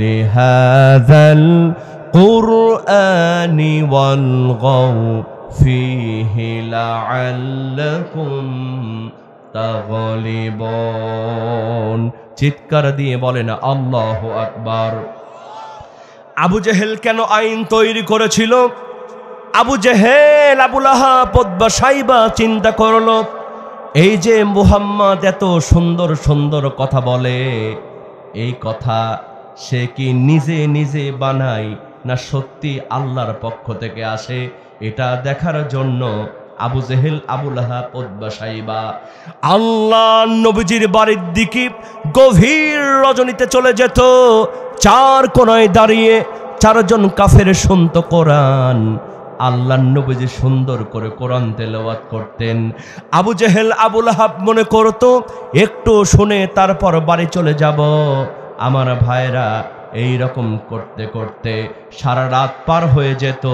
لهذا القرآن والغوا فيه لعلكم তাগলিবুন। চিৎকার দিয়ে বলেন আল্লাহু আকবার। আবু জেহেল কেন আইন তৈরি করেছিল? আবু জেহেল, আবু লাহাব, উতবা, সাইবা চিন্তা করলো, এই যে মুহাম্মদ এত সুন্দর সুন্দর কথা বলে, এই কথা সে কি নিজে নিজে বানায় না সত্যি আল্লাহর পক্ষ থেকে আসে? এটা দেখার জন্য আবু জেহেল, আবু লাহাব, উতবা, সাইবা আল্লাহ নবীজির বাড়ির দিকে গভীর রজনীতে চলে যেত। 4 কোণায় দাঁড়িয়ে 4 জন কাফের শুনতো কোরআন। আল্লাহ নবীজি সুন্দর করে কোরআন তেলাওয়াত করতেন। আবু জেহেল, আবু লাহাব মনে করতো একটু শুনে তারপর বাড়ি চলে যাব। আমার ভাইরা, এই রকম করতে করতে সারা রাত পার হয়ে যেত।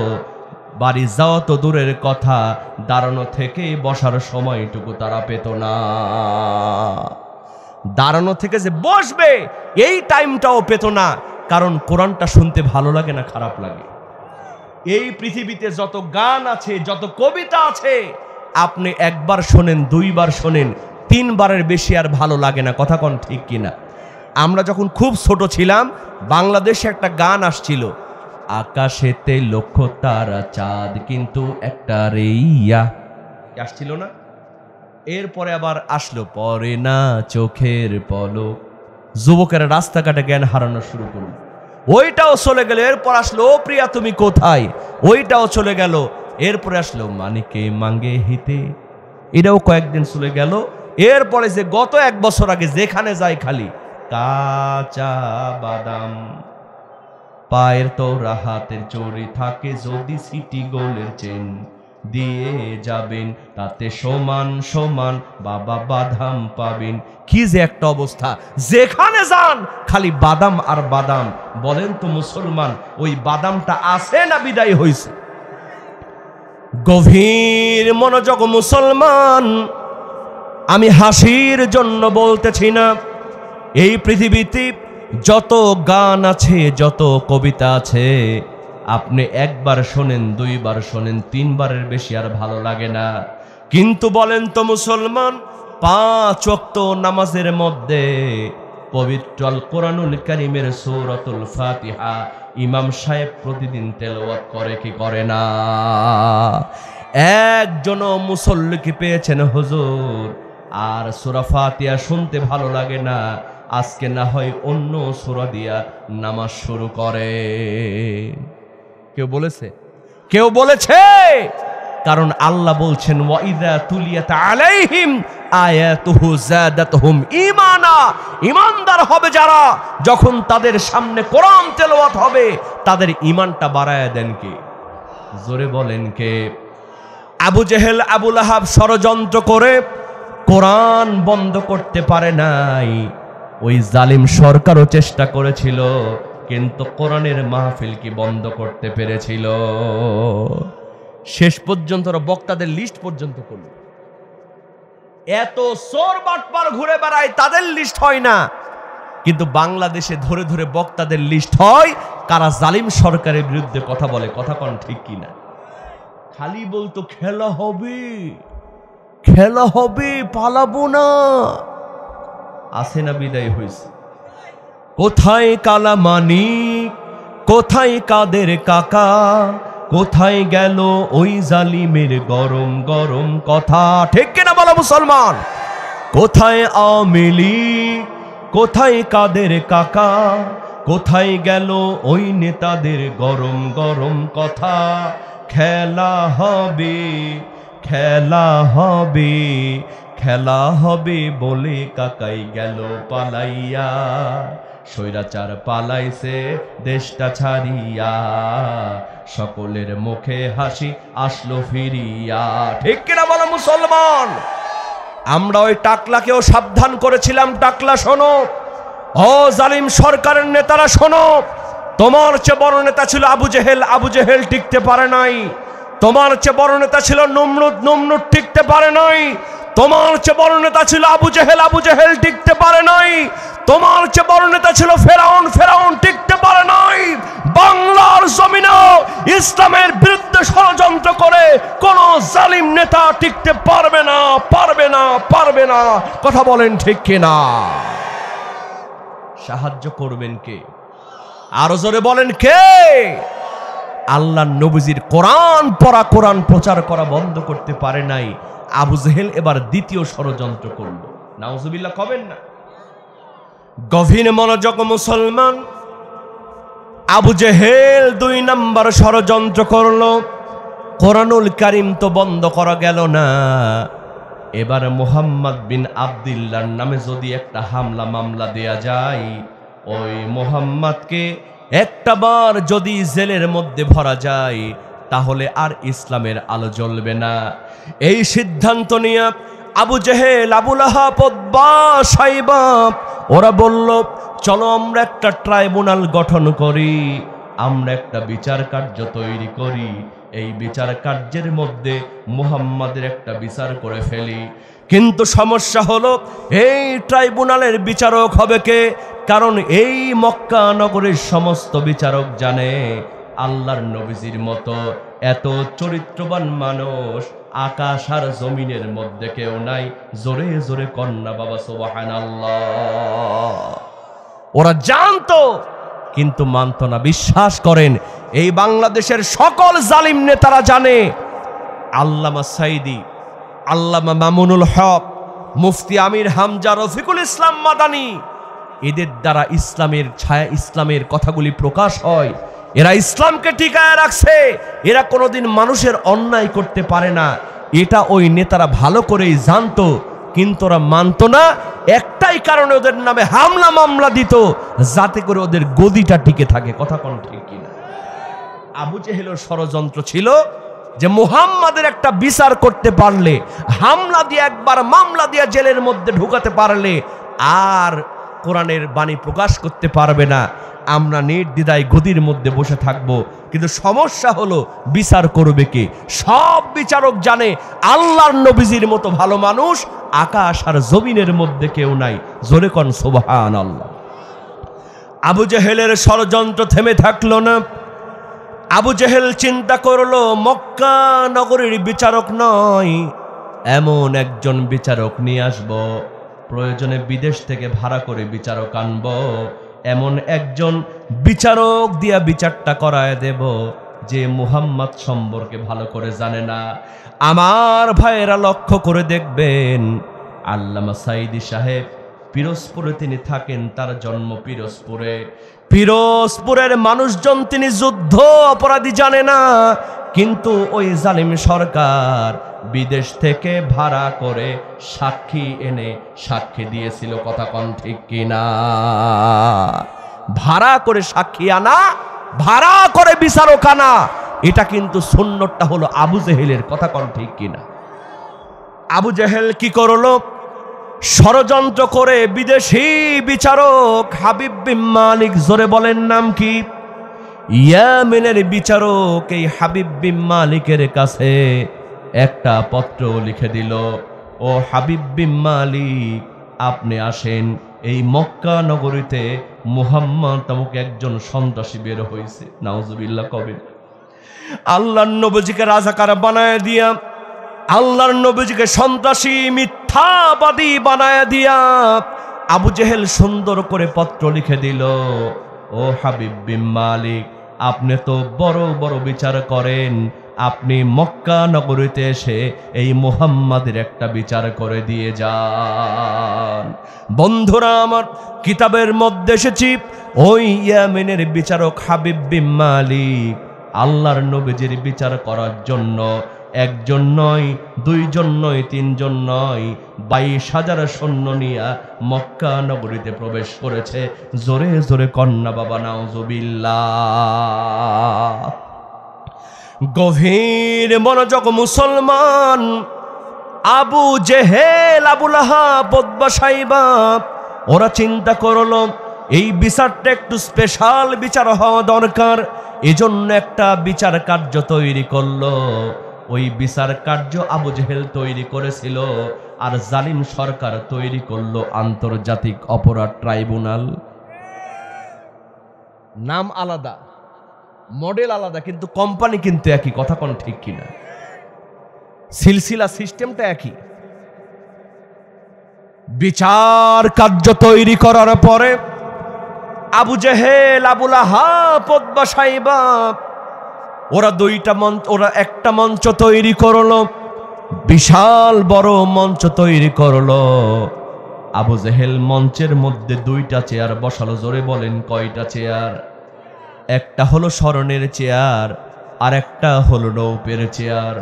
বাড়ি যাওয়া তো দূরের কথা, দাঁড়ানো থেকে বসার সময়টুকু তারা পেত না। দাঁড়ানো থেকে যে বসবে এই টাইমটাও পেত না। কারণ কোরআনটা শুনতে ভালো লাগে না খারাপ লাগে? এই পৃথিবীতে যত গান আছে, যত কবিতা আছে, আপনি 1 বার শোনেন, 2 বার শোনেন, 3 বারের বেশি আর ভালো লাগে না। কথা কোন ঠিক কিনা? আমরা যখন খুব ছোট ছিলাম, বাংলাদেশে একটা গান আসছিল, আকাশেতে লক্ষ তারা চাঁদ কিন্তু একটা রেইয়া, আসছিল না? এরপরে আবার আসলো পরে না চোখের পলক। যুবকেরা রাস্তাঘাটে জ্ঞান হারানো শুরু করলো, ওইটাও চলে গেল। এরপর আসলো ও প্রিয়া তুমি কোথায়, ওইটাও চলে গেল। এরপরে আসলো মানিকে মাঙ্গে হিতে, এটাও কয়েকদিন চলে গেল। এরপরে যে গত 1 বছর আগে যেখানে যায় খালি কাঁচা বাদাম, পায়ের তোরা হাতের চোরে থাকে যদি সিটি গোলের চেন দিয়ে যাবেন, তাতে সমান সমান বাবা বাদাম পাবেন। কি যে একটা অবস্থা, যেখানে যান খালি বাদাম আর বাদাম। বলেন তো মুসলমান, ওই বাদামটা আছে না বিদায় হইছে? গভীর মনোযোগ মুসলমান, আমি হাসির জন্য বলতেছি না। এই পৃথিবীতে যত গান আছে, যত কবিতা আছে, আপনি 1 বার শোনেন, 2 বার শোনেন, 3 বারের বেশি আর ভালো লাগে না। কিন্তু বলেন তো মুসলমান, 5 ওয়াক্ত নামাজের মধ্যে পবিত্র আল কোরআনুল কারীমের সূরাতুল ফাতিহা ইমাম সাহেব প্রতিদিন তেলাওয়াত করে কি করে না? একজনও মুসল্লি কি পেয়েছেন হুজুর? আর সূরা ফাতিহা শুনতে ভালো লাগে না, আজকে না হয় অন্য সূরা দিয়া নামাজ শুরু করে। কেউ বলেছে? কেউ বলেছে? কারণ আল্লাহ বলছেন ওয়াইদা তুলিয়াত আলাইহিম আয়াতুহু যাদাতহুম ঈমানা, ঈমানদার হবে যারা, যখন তাদের সামনে কোরআন তেলাওয়াত হবে তাদের ঈমানটা বাড়ায় দেন কে? জোরে বলেন কে? আবু জেহেল আবু লাহাব ষড়যন্ত্র করে কোরআন বন্ধ করতে পারে নাই। ওই জালিম সরকারও চেষ্টা করেছিল, কিন্তু কোরআনের মাহফিল কি বন্ধ করতে পেরেছিল? শেষ পর্যন্ত বক্তাদের লিস্ট পর্যন্ত করল। এত চোর বাটপার ঘুরে বেড়ায়, তাদের লিস্ট হয় না, কিন্তু বাংলাদেশে ধরে ধরে বক্তাদের লিস্ট হয় কারা জালিম সরকারের বিরুদ্ধে কথা বলে। কথা কোন ঠিক কিনা? খালি বলতো খেলা হবে, খেলা হবে, পালাবো না। আসে না বিদায় হয়েছে। কোথায় কালা মানিক, কোথায় কাদের কাকা, কোথায় গেল ওই জালিমের গরম গরম কথা? ঠিক কিনা বলো মুসলমান? কোথায় আওয়ামী লীগ, কোথায় কাদের কাকা, কোথায় গেল ওই নেতাদের গরম গরম কথা? খেলা হবে, খেলা হবে, খেলা হবে বলে কাকাই গেল পালাইয়া, স্বৈরাচার পালাইছে দেশটা ছাড়িয়া, সকলের মুখে হাসি আসলো ফিরিয়া। ঠিক কিনা বলো মুসলমান? আমরা ওই টাকলাকেও সাবধান করেছিলাম, টাকলা শোনো, ও জালিম সরকারের নেতারা শোনো, তোমার চেয়ে বড় নেতা ছিল আবু জেহেল, আবু জেহেল টিকতে পারে নাই। তোমার চেয়ে বড় নেতা ছিল নমরুদ, নমরুদ টিকতে পারে নাই। তোমার চেয়ে বড় নেতা ছিল আবু জেহেল, আবু জেহেল টিকতে পারে নাই। তোমার চেয়ে বড় নেতা ছিল ফেরাউন, ফেরাউন টিকতে পারে নাই। বাংলার জমিনে ইসলামের বিরুদ্ধে ষড়যন্ত্র করে কোন জালিম নেতা টিকতে পারবে না, পারবে না, পারবে না। কথা বলেন ঠিক কিনা? সাহায্য করবেন কে? আরো জোরে বলেন কে? আল্লাহর নবীজির কোরআন পড়া, কোরআন প্রচার করা বন্ধ করতে পারে নাই আবু জেহেল। এবার দ্বিতীয় ষড়যন্ত্র করল। নাউজুবিল্লাহ কবেন না? গভীর মনোযোগ মুসলমান। আবু জেহেল 2 নম্বর ষড়যন্ত্র করলো। কোরআনুল কারীম তো বন্ধ করা গেল না, এবার মুহাম্মদ বিন আব্দুল্লাহর নামে যদি একটা হামলা মামলা দেয়া যায়, ওই মুহাম্মদকে একটা বার যদি জেলের মধ্যে ভরা যায়, তাহলে আর ইসলামের আলো জ্বলবে না। এই সিদ্ধান্ত নিয়ে আবু জেহেল, আবু লাহাব, উতবা, সাইবা ওরা বলল, চলো আমরা একটা ট্রাইব্যুনাল গঠন করি, আমরা একটা বিচার কার্য তৈরি করি, এই বিচার কার্যের মধ্যে মুহাম্মাদের একটা বিচার করে ফেলি। কিন্তু সমস্যা হলো, এই ট্রাইব্যুনালের বিচারক হবে কে? কারণ এই মক্কা নগরের সমস্ত বিচারক জানে আল্লাহর নবীজির মতো এত চরিত্রবান মানুষ আকাশ আর জমিনের মধ্যে কেউ নাই। জোরে জোরে কন্যা বাবা সুবহানাল্লাহ। ওরা জানতো কিন্তু মানতো না। বিশ্বাস করেন, এই বাংলাদেশের সকল জালিম নেতারা জানে আল্লামা সাইদি, আল্লামা মামুনুল হক, মুফতি আমির হামজা, রফিকুল ইসলাম মাদানী, এদের দ্বারা ইসলামের ছায়া, ইসলামের কথাগুলি প্রকাশ হয়। এরা ইসলামকে টিকায় রাখছে। এরা কোনোদিন মানুষের অন্যায় করতে পারে না, এটা ওই নেতারা ভালো করেই জানতো, কিন্তু ওরা মানতো না। একটাই কারণে ওদের নামে হামলা মামলা দিত, যাতে করে ওদের গদিটা টিকে থাকে। কথা কোন ঠিক কিনা? আবু জেহেলের ষড়যন্ত্র ছিল যে মুহাম্মাদের একটা বিচার করতে পারলে, হামলা দিয়ে একবার মামলা দিয়ে জেলের মধ্যে ঢুকাতে পারলে আর কোরআনের বাণী প্রকাশ করতে পারবে না, আমরা নির্দ্বিধায় গদির মধ্যে বসে থাকব। কিন্তু সমস্যা হলো বিচার করবে কে? সব বিচারক জানে আল্লাহর নবীজির মতো ভালো মানুষ আকাশ আর জমিনের মধ্যে কেউ নাই। জোরে কোন সুবহানাল্লাহ। আবু জেহেলের ষড়যন্ত্র থেমে থাকলো না। আবু জেহেল চিন্তা করলো, মক্কা নগরীর বিচারক নয়, এমন একজন বিচারক নিয়ে আসব, প্রয়োজনে বিদেশ থেকে ভাড়া করে বিচারক আনব, এমন একজন বিচারক দিয়া বিচারটা করায় দেব যে মুহাম্মদ সম্পর্কে ভালো করে জানে না। আমার ভাইয়েরা লক্ষ্য করে দেখবেন, আল্লামা সাইদি সাহেব পিরোজপুরে তিনি থাকেন, তার জন্ম পিরোজপুরে। পিরোজপুরের মানুষজন তিনি যুদ্ধ অপরাধী জানে না, কিন্তু ওই জালিম সরকার বিদেশ থেকে ভাড়া করে সাক্ষী এনে সাক্ষী দিয়েছিল। কথা কোন ঠিক কিনা? ভাড়া করে সাক্ষী আনা, ভাড়া করে বিচারক আনা, এটা কিন্তু সুন্নতটা হলো আবু জেহেলের। কথা কোন ঠিক কিনা? আবু জেহেল কি করলো? ষড়যন্ত্র করে বিদেশি বিচারক হাবিব বিন মালিক, জোরে বলেন নাম কি? ইয়েমেনের বিচারক এই হাবিব বিন মালিকের কাছে একটা পত্র লিখে দিল, ও হাবিব বিন মালিক, আপনি আসেন, এই মক্কা নগরীতে মুহাম্মদ নামক একজন সন্ত্রাসী বের হয়েছে। নাউজুবিল্লাহ কবেন। আল্লাহর নবীজিকে রাজাকার বানায় দিয়া, আল্লাহর নবীজিকে সন্ত্রাসী মিথ্যাবাদী বানায় দিয়া আবু জেহেল সুন্দর করে পত্র লিখে দিল, ও হাবিব বিন মালিক, আপনি তো বড় বড় বিচার করেন, আপনি মক্কা নগরীতে এসে এই মুহাম্মাদের একটা বিচার করে দিয়ে যান। বন্ধুরা আমার, কিতাবের মধ্যে এসেছি ওই ইয়েমেনের বিচারক হাবিব বিন মালিক আল্লাহর নবীজির বিচার করার জন্য একজন নয়, দুইজন নয়, তিনজন নয়, 22,000 সৈন্য নিয়ে মক্কা নগরীতে প্রবেশ করেছে। জোরে জোরে কন্যা বাবা নাউজুবিল্লাহ। গভীর মনোযোগ মুসলমান, আবু জেহেল, আবু লাহাব, উতবা, শাইবা ওরা চিন্তা করলো এই বিচারটা একটু স্পেশাল বিচার হওয়া দরকার, এজন্য একটা বিচার কার্য তৈরি করলো। ওই বিচার কার্য আবু জেহেল তৈরি করেছিল, আর জালিম সরকার তৈরি করলো আন্তর্জাতিক অপরাধ ট্রাইব্যুনাল। নাম আলাদা, মডেল আলাদা, কিন্তু কোম্পানি কিন্তু একই। কথা কোন ঠিক কিনা? সিলসিলা সিস্টেমটা একই। বিচার কার্য তৈরি করার পরে আবু জেহেল, আবু লাহাব, উতবা, শাইবা ওরা একটা মঞ্চ তৈরি করলো, বিশাল বড় মঞ্চ তৈরি করলো। আবু জেহেল মঞ্চের মধ্যে 2টা চেয়ার বসালো। জোরে বলেন কয়টা চেয়ার? একটা হলো স্বর্ণের চেয়ার, আর একটা হলো রৌপের চেয়ার।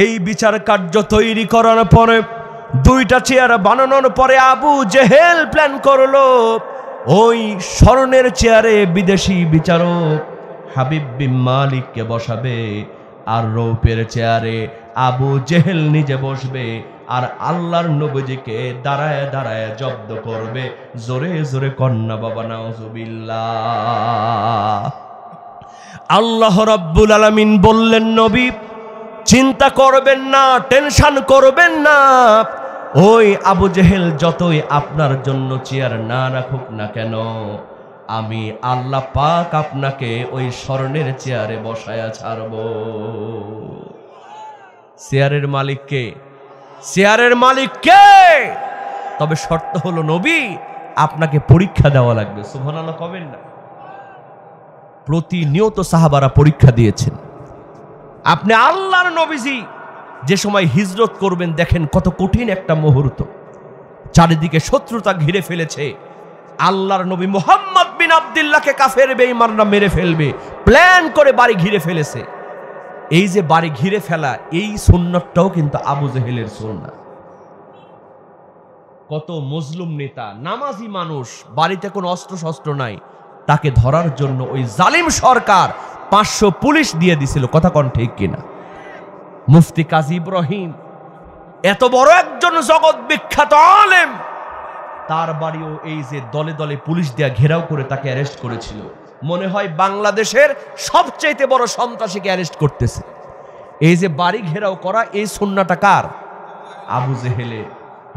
এই বিচার কার্য তৈরি করার পরে, 2টা চেয়ার বানানোর পরে আবু জেহেল প্ল্যান করলো ওই স্বর্ণের চেয়ারে বিদেশি বিচারক হাবিব বিন মালিককে বসাবে, আর রৌপের চেয়ারে আবু জেহেল নিজে বসবে, আর আল্লাহর নবীজিকে দাঁড়ায় দাঁড়ায় জব্দ করবে। জোরে জোরে কন্যা বাবা নাউজুবিল্লাহ। আল্লাহ রাব্বুল আলামিন বললেন, নবী চিন্তা করবেন না, টেনশন করবেন না, ওই আবু জেহেল যতই আপনার জন্য চেয়ার না রাখুক না কেন, আমি আল্লাহ পাক আপনাকে ওই স্বর্ণের চেয়ারে বসায়া ছাড়ব। চেয়ারের মালিক কে? চেয়ারের মালিক কে? তবে শর্ত হলো নবী আপনাকে পরীক্ষা দেওয়া লাগবে। সুবহানাল্লাহ কবেন না? প্রতিনিয়ত সাহাবারা পরীক্ষা দিয়েছেন। আপনি আল্লাহর নবীজি যে সময় হিজরত করবেন, দেখেন কত কঠিন একটা মুহূর্ত। চারিদিকে শত্রুতা ঘিরে ফেলেছে। আল্লাহর নবী মুহাম্মদ বিন আব্দুল্লাহকে কাফের বেঈমানরা মেরে ফেলবে, প্ল্যান করে বাড়ি ঘিরে ফেলেছে। এই যে বাড়ি ঘিরে ফেলা, এই সুন্নতটাও কিন্তু আবু জেহেলের সুন্নাত। কত মজলুম নেতা, নামাজি মানুষ, বাড়িতে কোনো অস্ত্র শস্ত্র নাই, তাকে ধরার জন্য ওই জালিম সরকার 500 পুলিশ দিয়ে দিছিল। কথা কোন ঠিক কিনা? মুফতি কাজী ইব্রাহিম, এত বড় একজন জগৎ বিখ্যাত আলেম, তার বাড়িও এই যে দলে দলে পুলিশ দিয়ে ঘেরাও করে তাকে অ্যারেস্ট করেছিল। মনে হয় বাংলাদেশের সবচেয়ে বড় সন্ত্রাসীকে অ্যারেস্ট করতেছে। এই যে বাড়ি ঘেরাও করা, এই সুন্নাহটা কার? আবু জেহেলে।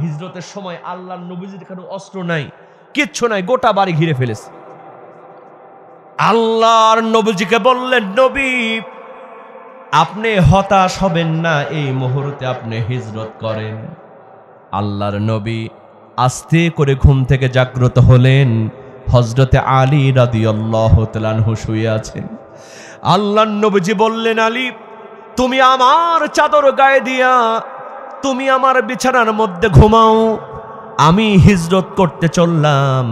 হিজরতের সময় আল্লাহর নবীজির কোনো অস্ত্র নাই, কিচ্ছু নাই, গোটা বাড়ি ঘিরে ফেলেছে। আল্লাহর নবীজিকে বললেন, নবী আপনি হতাশ হবেন না, এই মুহূর্তে আপনি হিজরত করেন। আল্লাহর নবী আস্তে করে ঘুম থেকে জাগ্রত হলেন। হযরতে আলী রাদিয়াল্লাহু তাআলা আনহু শুয়ে আছেন। আল্লাহর নবীজি বললেন, আলী তুমি আমার চাদর গায়ে দিয়া তুমি আমার বিছানার মধ্যে ঘুমাও, আমি হিজরত করতে চললাম।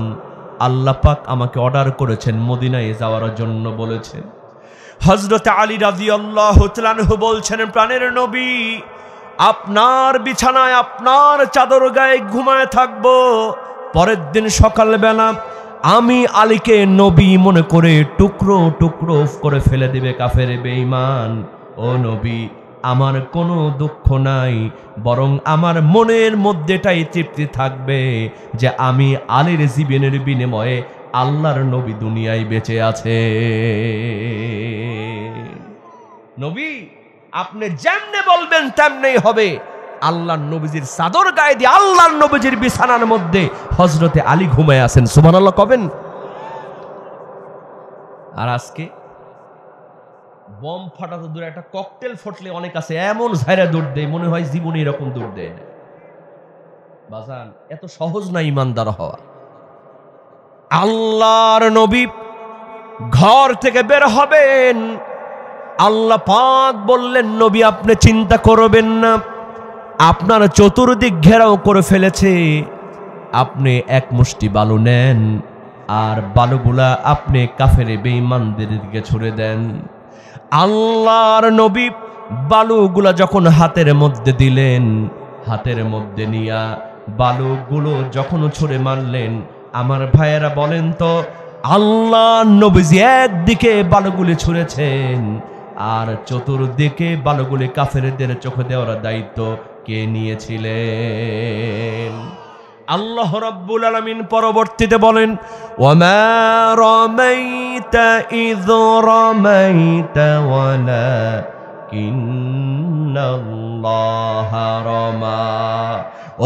আল্লাহ পাক আমাকে অর্ডার করেছেন, মদিনায় যাওয়ার জন্য বলেছেন। হযরত আলী রাদিয়াল্লাহু তাআলা আনহু বলছেন, প্রাণের নবী, আপনার বিছানায় আপনার চাদর গায়ে ঘুমায় থাকবো। পরের দিন সকালবেলা আমি আলীকে নবী মনে করে টুকরো টুকরো করে ফেলে দিবে কাফের বেঈমান। ও নবী, আমার কোনো দুঃখ নাই, বরং আমার মনের মধ্যে এটাই তৃপ্তি থাকবে যে আমি আলীর জীবনের বিনিময়ে আল্লাহর নবী দুনিয়ায় বেঁচে আছে। নবী, আপনি যেমনে বলবেন তেমনেই হবে। আল্লাহর নবীজির চাদর গায়ে দিয়ে আল্লাহর নবীজির বিছানার মধ্যে হযরতে আলী ঘুমায় আছেন। সুবহানাল্লাহ কবেন। আর আজকে বম ফাটা তো দূরে, একটা ককটেল ফুটলে অনেক আছে এমন ঝাইরা দৌড় দেয়, মনে হয় জীবনে এরকম দৌড় দেয় না। বাজান, এত সহজ না ইমানদার হওয়া। আল্লাহর নবী ঘর থেকে বের হবেন, আল্লাহ পাক বললেন, নবী আপনি চিন্তা করবেন না, আপনার চতুর্দিক ঘেরাও করে ফেলেছে। আপনি এক মুষ্টি বালু নেন, আর বালুগুলা আপনি কাফের বেঈমানদের দিকে ছুড়ে দেন। আল্লাহর নবী বালুগুলা যখন হাতের মধ্যে দিলেন, হাতের মধ্যে নিয়া বালুগুলো যখন ছুঁড়ে মারলেন, আমার ভাইয়েরা বলেন তো, আল্লাহ নবীজি একদিকে বালুগুলি ছুঁড়েছেন, আর চতুর্দিকে বালুগুলি কাফেরদের চোখে দেওয়ার দায়িত্ব কে নিয়েছিলেন? আল্লাহ রাব্বুল আলামিন পরবর্তীতে বলেন, ওয়ামা রামাইতা ইয রামাইতা ওয়ালাকিন্নাল্লাহা রামা।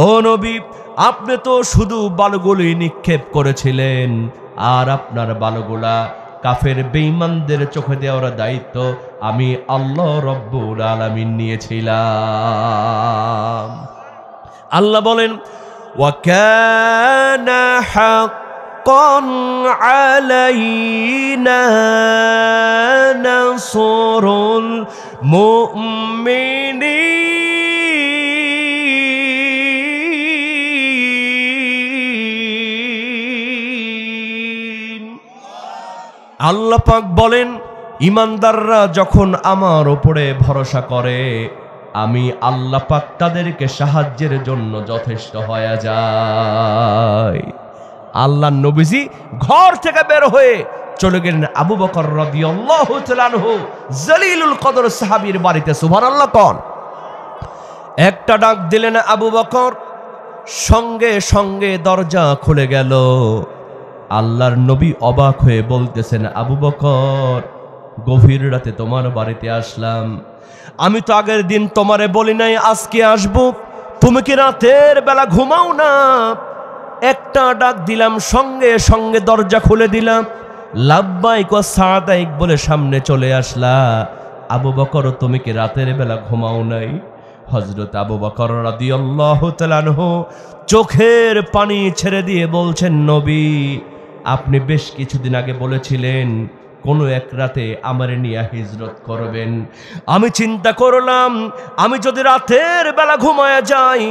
ও নবী, আপনি তো শুধু বালুগুলি নিক্ষেপ করেছিলেন, আর আপনার বালুগুলা কাফের বেঈমানদের চোখে দেওয়ার দায়িত্ব আমি আল্লাহ রাব্বুল আলামিন নিয়েছিলাম। আল্লাহ বলেন, وَكَانَ حَقًّا عَلَيْنَا نَصْرُ الْمُؤْمِنِينَ। আল্লাহ পাক বলেন, ইমানদাররা যখন আমার উপরে ভরসা করে, আমি আল্লাহ পাক তাদেরকে সাহায্যের জন্য যথেষ্ট হয়ে যায়। আল্লাহ নবীজি ঘর থেকে বের হয়ে চলে গেলেন আবু বকর রাদিয়াল্লাহু তাআলা আনহু জলিলুল কদর সাহাবীর বাড়িতে। সুবহানাল্লাহ কোন। একটা ডাক দিলেন আবু বকর, সঙ্গে সঙ্গে দরজা খুলে গেল। আল্লাহর নবী অবাক হয়ে বলতেছেন, আবু বকর, গভীর রাতে তোমার বাড়িতে আসলাম, আমি তো আগের দিন তোমারে বলি নাই আজকে আসবো, তুমি কি রাতের বেলা ঘুমাও না? একটা ডাক দিলাম, সঙ্গে সঙ্গে দরজা খুলে দিলাম, লাব্বাইক ওয়া সাদাইক বলে সামনে চলে আসলা। আবু বকর, তুমি কি রাতের বেলা ঘুমাও নাই? হযরত আবু বকর রাদিয়াল্লাহু তাআলা আনহু চোখের পানি ছেড়ে দিয়ে বলছেন, নবী, আপনি বেশ কিছুদিন আগে বলেছিলেন কোনো এক রাতে আমারে নিয়ে হিজরত করবেন। আমি চিন্তা করলাম, আমি যদি রাতের বেলা ঘুমায় যাই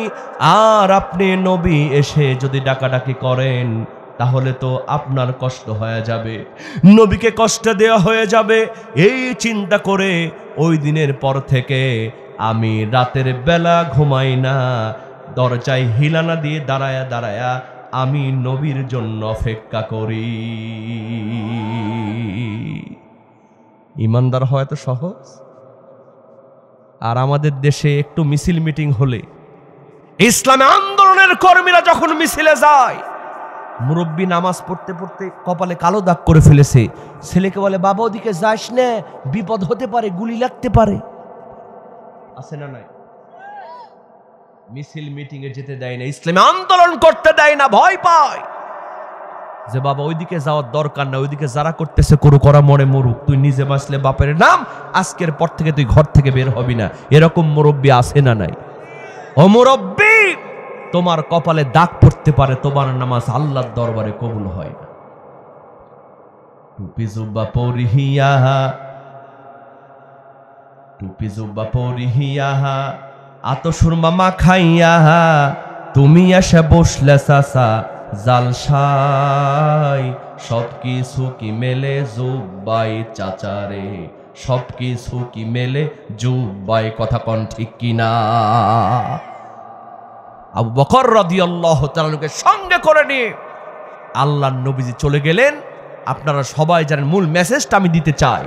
আর আপনি নবী এসে যদি ডাকাডাকি করেন, তাহলে তো আপনার কষ্ট হয়ে যাবে, নবীকে কষ্ট দেওয়া হয়ে যাবে। এই চিন্তা করে ওই দিনের পর থেকে আমি রাতের বেলা ঘুমাই না, দরজায় হিলানা দিয়ে দাঁড়ায়া দাঁড়ায়া আমি নবীর জন্য অপেক্ষা করি। ইমানদার হয় তো সহজ। আর আমাদের দেশে একটু মিছিল মিটিং হলে, ইসলামী আন্দোলনের কর্মীরা যখন মিছিলে যায়, মুরব্বী নামাজ পড়তে পড়তে কপালে কালো দাগ করে ফেলেছে, ছেলেকে বলে, বাবা ওদিকে যাস না, বিপদ হতে পারে, গুলি লাগতে পারে। আছে না নাই? মিছিল মিটিং এ যেতে দেয় না, ইসলামী আন্দোলন করতে দেয় না, ভয় পায় যে বাবা ওইদিকে যাওয়ার দরকার না, ওইদিকে যারা করতেছে করু, করা মরে মরুক, তুই নিজে বাঁচলে বাপের নাম, আজকের পর থেকে তুই ঘর থেকে বের হবি না। এরকম মুরব্বী আছে না নাই? ও মুরব্বী, তোমার কপালে দাগ পড়তে পারে, তোমার নামাজ আল্লাহর দরবারে কবুল হয় না। টুপি জুব্বা পরিহিয়া, টুপি জুব্বা পরিহিয়া আত সুরমা মাখাইয়া তুমি এসে বসলে চাচা জালসায়, সব কিছু কি মেলে জুব্বাই চাচারে, সব কিছু কি মেলে জুব্বাই, কথা কন ঠিক কিনা? আবু বকর রাদিয়াল্লাহু তাআলাকে সঙ্গে করে নিয়ে আল্লাহর নবীজি চলে গেলেন। আপনারা সবাই জানেন, মূল মেসেজটা আমি দিতে চাই।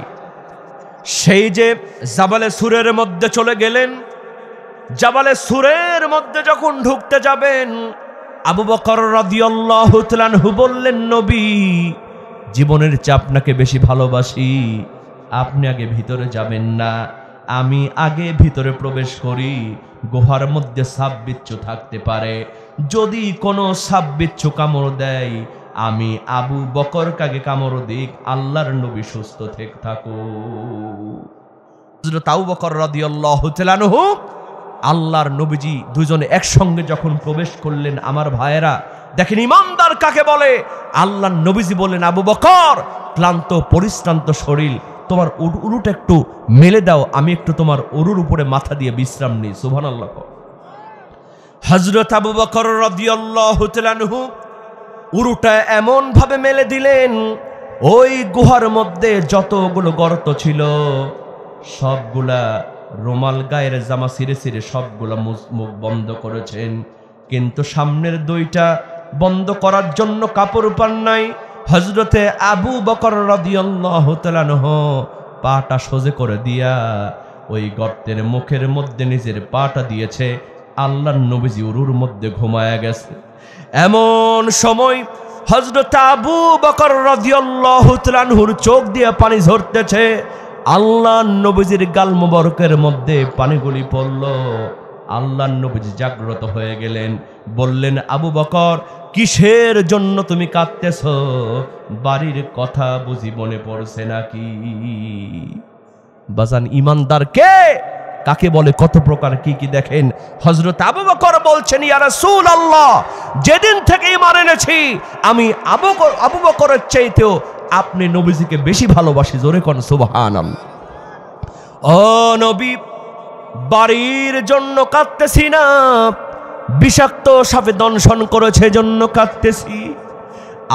সেই যে জাবালে সুরের মধ্যে চলে গেলেন, জাবালে সুরের মধ্যে যখন ঢুকতে যাবেন, আবু বকর রাদিয়াল্লাহু তাআলা আনহু বললেন, নবী, জীবনের চেয়ে আপনাকে বেশি ভালোবাসি, আপনি আগে ভিতরে যাবেন না, আমি আগে ভিতরে প্রবেশ করি। গুহার মধ্যে সাপ বিচ্ছু থাকতে পারে, যদি কোনো সাপ বিচ্ছু কামড় দেয়, আমি আবু বকর কাকে কামড় দিক, আল্লাহর নবী সুস্থ থেকে থাকো। হযরত আবু বকর রাদিয়াল্লাহু তাআলা আনহু আল্লাহর নবীজি দুজনে একসঙ্গে যখন প্রবেশ করলেন, আমার ভাইয়েরা দেখেন ইমানদার কাকে বলে। আল্লাহর নবীজি বললেন, আবু বকর, ক্লান্ত পরিশ্রান্ত শরীর, তোমার উরুটা একটু মেলে দাও, আমি একটু তোমার উরুর উপরে মাথা দিয়ে বিশ্রাম নিই। সুবহানাল্লাহ। হযরত আবু বকর রাদিয়াল্লাহু তাআলা আনহু উরুটা এমন ভাবে মেলে দিলেন, ওই গুহার মধ্যে যতগুলো গর্ত ছিল সবগুলা রুমাল গায়ের জামা ছিঁড়ে ছিঁড়ে সবগুলা মুখ বন্ধ করেছেন, কিন্তু সামনের দুইটা বন্ধ করার জন্য কাপড় পান নাই। হযরতে আবু বকর রাদিয়াল্লাহু তাআলা আনহু পাটা সোজা করে দিয়া ওই গর্তের মুখের মধ্যে নিজের পাটা দিয়েছে। আল্লাহর নবীজি উরুর মধ্যে ঘুমায়া গেছে। এমন সময় হযরত আবু বকর রাদিয়াল্লাহু তাআলা আনহুর চোখ দিয়ে পানি ঝরতেছে। আল্লাহর নবীজির গাল মুবারকের মধ্যে পানিগুলি পড়ল। আল্লাহর নবীজি জাগ্রত হয়ে গেলেন, বললেন, আবু বকর, কিসের জন্য তুমি কাঁদতেছ? বাড়ির কথা বুঝি মনে পড়ছে নাকি? বাজান, ইমানদার কে কাকে বলে, কত প্রকার কি কি দেখেন। হযরত আবু বকর বলছেন, ইয়া রাসূলুল্লাহ, যেদিন থেকে ঈমান এনেছি আমি আবু বকরের চাইতেও আপনি নবীজিকে বেশি ভালোবাসি। জোরে কোন সুবহানাল্লাহ। ও নবী, বাড়ির জন্য কাঁদতেছি না, বিষাক্ত সাপে দংশন করেছে জন্য কাঁদতেছি।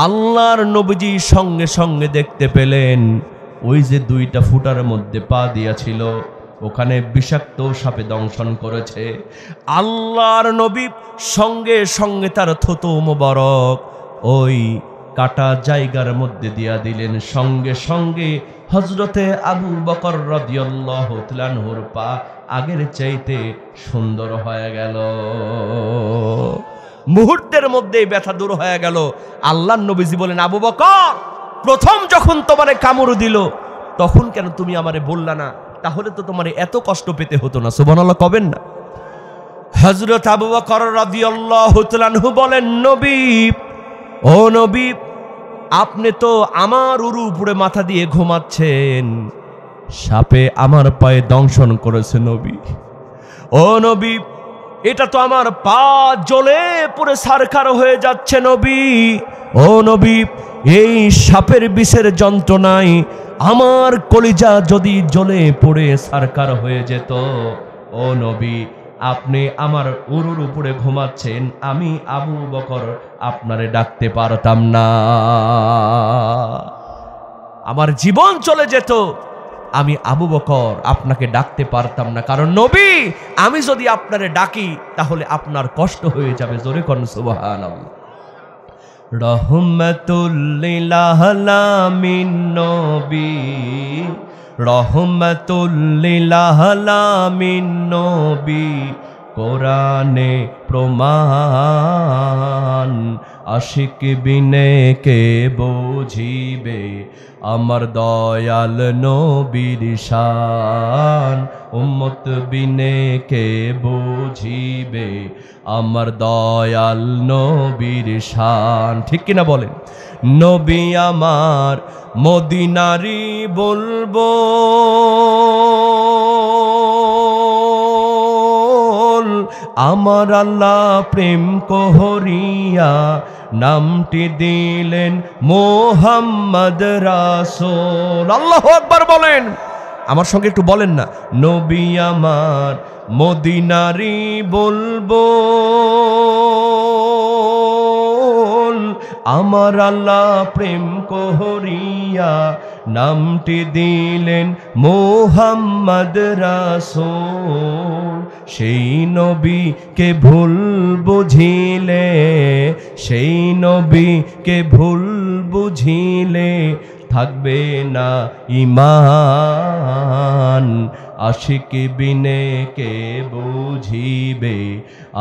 আল্লাহর নবীজি সঙ্গে সঙ্গে দেখতে পেলেন, ওই যে দুইটা ফুটার মধ্যে পা দিয়াছিল, ওখানে বিষাক্ত সাপে দংশন করেছে। আল্লাহর নবী সঙ্গে সঙ্গে তার থুতু মোবারক ওই কাটা জায়গার মধ্যে দিয়া দিলেন। সঙ্গে সঙ্গে হযরতে আবু বকর রাদিয়াল্লাহু তাআলা আনহুর পা আগের চাইতে সুন্দর হয়ে গেল। মুহূর্তের মধ্যেই ব্যথা দূর হয়ে গেল। আল্লাহর নবীজি বলেন, আবু বকর, প্রথম যখন তোমারে কামড় দিল তখন কেন তুমি আমারে বললা না? তাহলে তো তোমারে এত কষ্ট পেতে হতো না। সুবহানাল্লাহ কবেন না? হযরত আবু বকর রাদিয়াল্লাহু তাআলা আনহু বলেন, নবী, ও নবী, আপনি তো আমার উরু উপরে মাথা দিয়ে ঘুমাচ্ছেন, সাপে আমার পায়ে দংশন করেছে নবী। ও নবী, এটা তো আমার পা জ্বলে পুরো ছারখার হয়ে যাচ্ছে নবী। ও নবী, এই সাপের বিষের যন্ত্রণায় আমার কলিজা যদি জ্বলে পড়ে ছারখার হয়ে যেত। ও নবী, আপনি আমার উরুর উপরে ঘুমাচ্ছেন, আমি আবু বকর আপনারে ডাকতে পারতাম না, আমার জীবন চলে যেত, আমি আবু বকর আপনাকে ডাকতে পারতাম না। কারণ নবী, আমি যদি আপনারে ডাকি তাহলে আপনার কষ্ট হয়ে যাবে। জোরে কোন সুবহানাল্লাহ। রহমাতুল লিল আলামিন নবী, রহমাতুল লিল আলামিন নবী, কোরআনে প্রমাণ, আশিক বিনে কে বুঝিবে আমার দয়াল নবীর শান, উম্মত বিনে কে বুঝিবে আমার দয়াল নবীর শান। ঠিক কিনা বলেন? নবী আমার মদিনারি বলবো, আমার আল্লাহ প্রেম কহরিয়া নামটি দিলেন মোহাম্মদ রাসূল। আল্লাহু আকবার বলেন। আমার সঙ্গে একটু বলেন না, নবী আমার মদিনারি বলবো, আমার আল্লাহ প্রেম করিয়া নামটি দিলেন মুহাম্মদ রাসূল। সেই নবীকে ভুল বুঝিলে, সেই নবীকে ভুল বুঝিলে থাকবে না ঈমান। আশিক বিনে কে বুঝিবে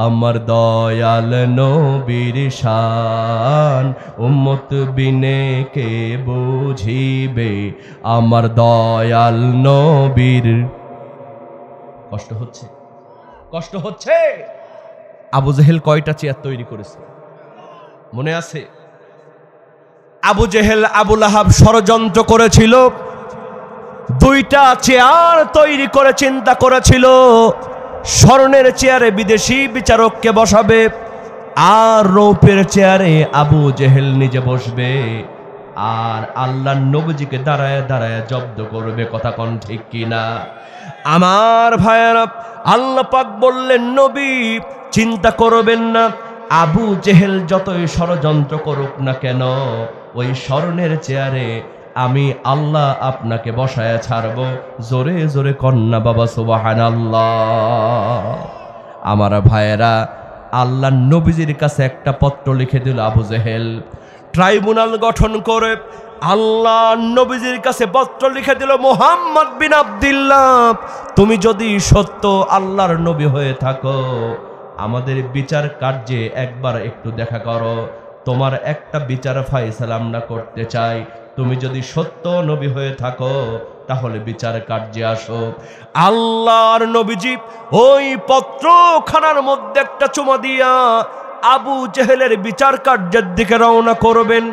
আমার দয়াল নবীর শান, উম্মত বিনে কে বুঝিবে আমার দয়াল নবীর। কষ্ট হচ্ছে, কষ্ট হচ্ছে। আবু জেহেল কয়টা চেয়ার তৈরি করেছে মনে আছে? আবু জেহেল আবু লাহাব ষড়যন্ত্র করেছিল, দুইটা চেয়ার তৈরি করে চিন্তা করেছিল, স্বর্ণের চেয়ারে বিদেশি বিচারককে বসাবে, আর রৌপের চেয়ারে আবু জেহেল নিজে বসবে, আর আল্লাহর নবীজিকে দাঁড়ায় দাঁড়ায় জব্দ করবে। কথা কোন ঠিক কিনা? আমার ভাইয়েরা, আল্লাহ পাক বললেন, নবী চিন্তা করবেন না, আবু জেহেল যতই ষড়যন্ত্র করুক না কেন, ওই স্বর্ণের চেয়ারে আমি আল্লাহ আপনাকে বসায় ছাড়বো। জোরে জোরে কন্যা বাবা সুবহানাল্লাহ। আমার ভাইয়েরা, আল্লাহ নবীজির কাছে একটা পত্র লিখে দিল আবু জেহেল, ট্রাইব্যুনাল গঠন করে আল্লাহ নবীজির কাছে পত্র লিখে দিল, মুহাম্মদ বিন আব্দুল্লাহ, তুমি যদি সত্য আল্লাহর নবী হয়ে থাকো, আমাদের বিচার কার্যে একবার একটু দেখা করো, তোমার একটা বিচার ফায়সালা আমরা করতে চাই। তুমি যদি সত্য নবী হয়ে থাকো তাহলে বিচার কার্যে আসো। আল্লাহর নবীজি ওই পত্রখানার মধ্যে একটা চুমা দিয়া আবু জেহেলের বিচার কার্যের দিকে রওনা করবেন।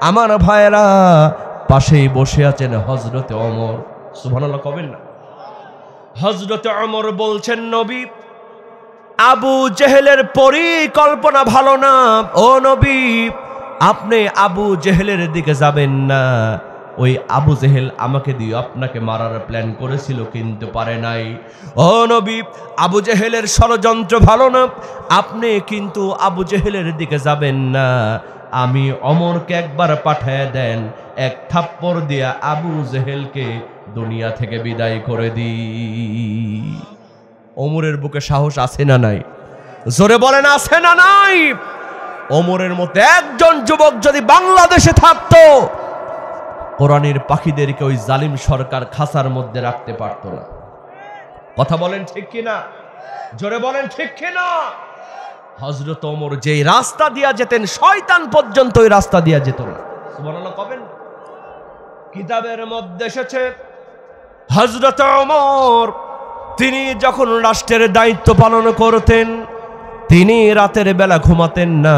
আমার ভাইয়েরা, পাশেই বসে আছেন হযরতে ওমর। সুবহানাল্লাহ কবেন না? হযরতে ওমর বলছেন, নবী, আবু জেহেলের পরিকল্পনা ভালো না। ও নবী, আপনি আবু জেহেলের দিকে যাবেন না। ওই আবু জেহেল আমাকে দিয়ে আপনাকে মারার প্ল্যান করেছিল, কিন্তু পারে নাই। ও নবী, আবু জেহেলের ষড়যন্ত্র ভালো না, আপনি কিন্তু আবু জেহেলের দিকে যাবেন না। আমি ওমরকে একবার পাঠায় দেন, এক থাপ্পড় দিয়া আবু জেহেলকে দুনিয়া থেকে বিদায় করে দিই। ওমরের বুকে সাহস আছে না নাই? জোরে বলেন, আছে না নাই? ওমরের মতো একজন যুবক যদি বাংলাদেশে থাকতো, কোরআনের পাখিদেরকে ওই জালিম সরকার খাঁচার মধ্যে রাখতে পারতো না। কথা বলেন ঠিক কিনা? জোরে বলেন ঠিক কিনা? হযরত ওমর যেই রাস্তা দিয়া যেতেন, শয়তান পর্যন্ত ওই রাস্তা দিয়া যেত না। সুবহানাল্লাহ কবেন? কিতাবের মধ্যে এসেছে, হযরত ওমর তিনি যখন রাষ্ট্রের দায়িত্ব পালন করতেন, তিনি রাতের বেলা ঘুমাতেন না,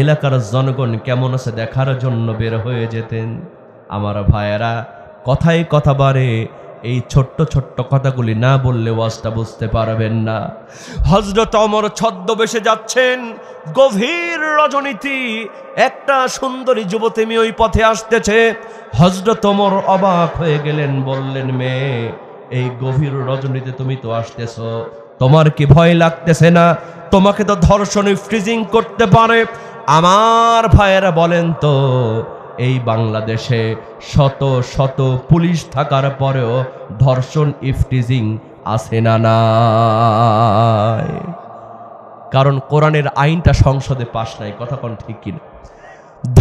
এলাকার জনগণ কেমন আছে দেখার জন্য বের হয়ে যেতেন। আমার ভাইয়েরা, কথায় কথা বাড়ে, এই ছোট্ট ছোট্ট কথাগুলি না বললে ওয়াজটা বুঝতে পারবেন না। হযরত ওমর ছদ্মবেশে যাচ্ছেন, গভীর রজনীতি, একটা সুন্দরী যুবতী মেয়ে ওই পথে আসতেছে। হযরত ওমর অবাক হয়ে গেলেন, বললেন, মেয়ে, এই গভীর রজনীতে তুমি তো আসতেছো, তোমার কি ভয় লাগতেছে না? তোমাকে তো ধর্ষণ ফ্রিজিং করতে পারে। আমার ভাইয়েরা বলেন তো, এই বাংলাদেশে শত শত পুলিশ থাকার পরেও ধর্ষণ ইফটিজিং আছে না নাই? কারণ কোরআনের আইনটা সংসদে পাশ নাই। কথা কোন ঠিক কিনা?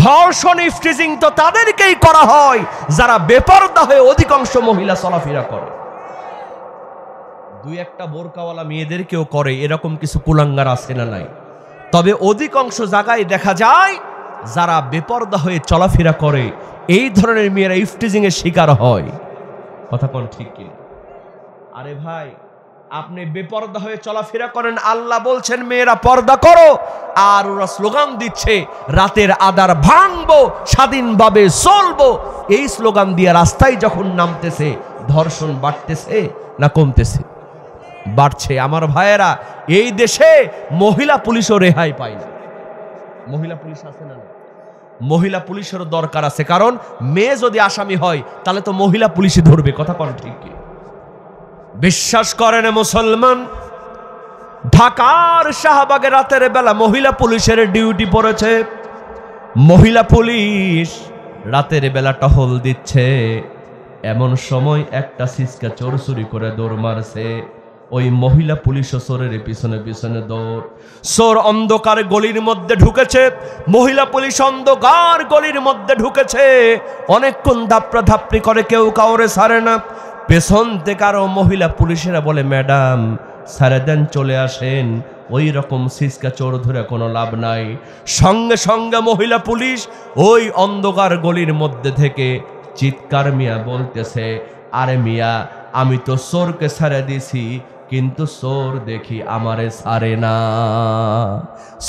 ধর্ষণ ইফটিজিং তো তাদেরকেই করা হয় যারা বেপরদা হয়ে অধিকাংশ মহিলা চলাফেরা করে। দুই একটা বোরকাওয়ালা মেয়েদেরকেও করে, এরকম কিছু কুলাঙ্গার আছে না নাই? তবে অধিকাংশ জায়গায় দেখা যায় যারা বেপরদা হয়ে চলাফেরা করে, এই ধরনের মেয়েরা ইফটিজিং এর শিকার হয়। কথা কোন ঠিক কি? আরে ভাই, আপনি বেপরদা হয়ে চলাফেরা করেন, আল্লাহ বলছেন মেয়েরা পর্দা করো, আর ওরা স্লোগান দিচ্ছে রাতের আধার ভাঙবো, স্বাধীনভাবে চলবো। এই স্লোগান দিয়ে রাস্তায় যখন নামতেছে, ধর্ষণ বাড়তেছে না কমতেছে? বাড়ছে। আমার ভাইয়েরা, এই দেশে মহিলা পুলিশও রেহাই পায় না। মহিলা পুলিশ আছে না? মহিলা পুলিশেরও দরকার আছে, কারণ মেয়ে যদি আসামি হয় তাহলে তো মহিলা পুলিশই ধরবে। কথা কোন ঠিক কি? বিশ্বাস করেন মুসলমান, ঢাকার শাহবাগে রাতের বেলা মহিলা পুলিশের ডিউটি পড়েছে। মহিলা পুলিশ রাতের বেলা টহল দিচ্ছে, এমন সময় একটা সিসকা চোর চুরি করে দৌড় মারছে। ওই মহিলা পুলিশ চোরের পিছনে পিছনে দৌড়। চোর অন্ধকার গলির মধ্যে ঢুকেছে, মহিলা পুলিশ অন্ধকার গলির মধ্যে ঢুকেছে। অনেকক্ষণ ধাপড়া ধাপড়ি করে, কেউ কাউরে ছাড়ে না। পেছন থেকে আরো মহিলা পুলিশেরা বলে, ম্যাডাম ছাড়ে দেন, চলে আসেন। ওই রকম সিসকা চোর ধরে কোনো লাভ নাই। সঙ্গে সঙ্গে মহিলা পুলিশ ওই অন্ধকার গলির মধ্যে থেকে চিৎকার মিয়া বলতেছে, আরে মিয়া, আমি তো চোরকে ছেড়ে দিছি, কিন্তু চোর দেখি আমারে ছাড়ে না।